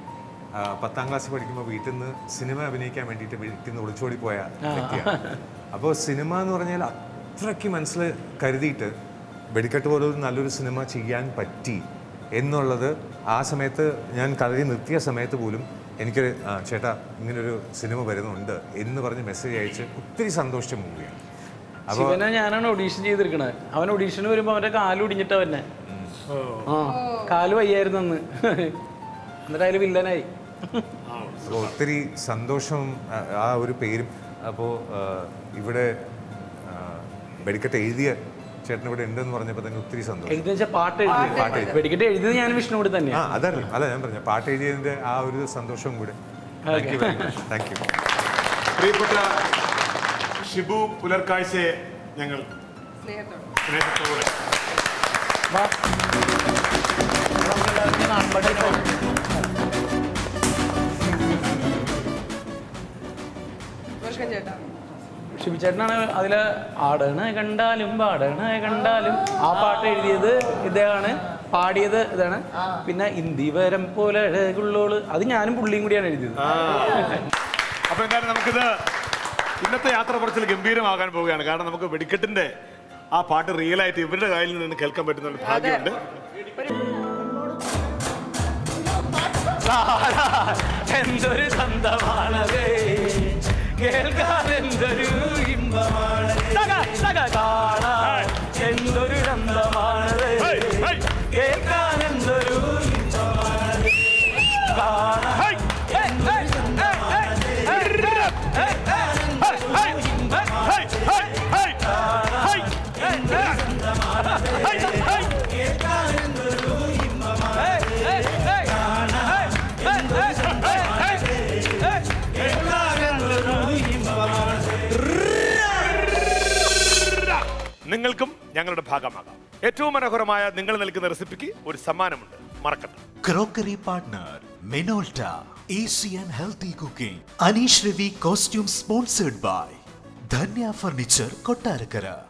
10ാം ക്ലാസ്സിൽ പഠിക്കുമ്പോൾ വീട്ടിൽ നിന്ന് സിനിമ അഭിനയിക്കാൻ വേണ്ടിയിട്ട് വീട്ടിൽ നിന്ന് ഒളിച്ചോടി പോയ വ്യക്തിയാണ്. അപ്പോൾ സിനിമ എന്ന് പറഞ്ഞാൽ അത്രയ്ക്ക് മനസ്സിൽ കരുതിയിട്ട് വെടിക്കെട്ട് പോലെ ഒരു നല്ലൊരു സിനിമ ചെയ്യാൻ പറ്റി എന്നുള്ളത് ആ സമയത്ത് ഞാൻ കളരി നിർത്തിയ സമയത്ത് പോലും എനിക്ക് ചേട്ടാ ഇങ്ങനൊരു സിനിമ വരുന്നുണ്ട് എന്ന് പറഞ്ഞ് മെസ്സേജ് അയച്ച് ഒത്തിരി സന്തോഷിച്ച മൂവിയാണ്. ശിവനെ ഞാനാണ് ഓഡീഷൻ ചെയ്തിരിക്കണത്. അവൻ ഓഡീഷന് വരുമ്പോൾ അവൻ്റെ കാല് ഒടിഞ്ഞിട്ടാ തന്നെ. ആ കാല് വയ്യായിരുന്നു അന്ന്. എന്നിട്ട് അതിൽ വില്ലനായി. അപ്പോൾ ഒത്തിരി സന്തോഷവും ആ ഒരു പേരും. അപ്പോൾ ഇവിടെ വെടിക്കെട്ട് എഴുതിയ ചേട്ടൻ ഇവിടെ ഉണ്ടെന്ന് പറഞ്ഞപ്പോൾ തന്നെ ഒത്തിരി സന്തോഷം. എഴുതി പാട്ട് എഴുതി വെടിക്കെട്ട് എഴുതിയത് ഞാൻ വിഷ്ണുവോട് തന്നെ. അതറിയാം, അല്ല ഞാൻ പറഞ്ഞു പാട്ട് എഴുതിയതിൻ്റെ ആ ഒരു സന്തോഷവും കൂടെ. Thank you very much. Thank you. പ്രിയപ്പെട്ട ഷിബു പുലർക്കാഴ്ചയെ ഞങ്ങൾ സ്നേഹത്തോടെ ചേട്ടാ ഷിബിച്ചേട്ടനാണ് അതിൽ ആടണ കണ്ടാലും പാടണ കണ്ടാലും ആ പാട്ട് എഴുതിയത് ഇദ്ദേഹമാണ്, പാടിയത് ഇതാണ്. പിന്നെ ഇന്ദിവരം പോലെ അഴകുള്ളോള് അത് ഞാനും പുള്ളിയും കൂടിയാണ് എഴുതിയത്. അപ്പൊ എന്തായാലും നമുക്കിത് ഇന്നത്തെ യാത്ര കുറച്ചിൽ ഗംഭീരമാകാൻ പോവുകയാണ്. കാരണം നമുക്ക് വെടിക്കെട്ടിന്റെ ആ പാട്ട് റിയലായിട്ട് ഇവരുടെ കയ്യിൽ നിന്ന് കേൾക്കാൻ പറ്റുന്ന ഒരു ഭാഗ്യമുണ്ട്. എന്തൊരു സ്വന്തമാണതേ, കേൾക്കാൻ എന്തൊരു ഇമ്പമാണ്, കാണാൻ എന്തൊരു ചന്തമാണത്, കേൾക്കാൻ എന്തൊരു ഇമ്പമാണ്, കാണാൻ നിങ്ങൾക്കും ഞങ്ങളുടെ ഭാഗമാകാം. ഏറ്റവും മനോഹരമായ നിങ്ങൾ നൽകുന്ന റെസിപ്പിക്ക് ഒരു സമ്മാനമുണ്ട്, മറക്കണ്ട. Crockery partner Minolta, easy and healthy cooking. Aneesh Ravi costume sponsored by Dhanya furniture, Kottarakkara.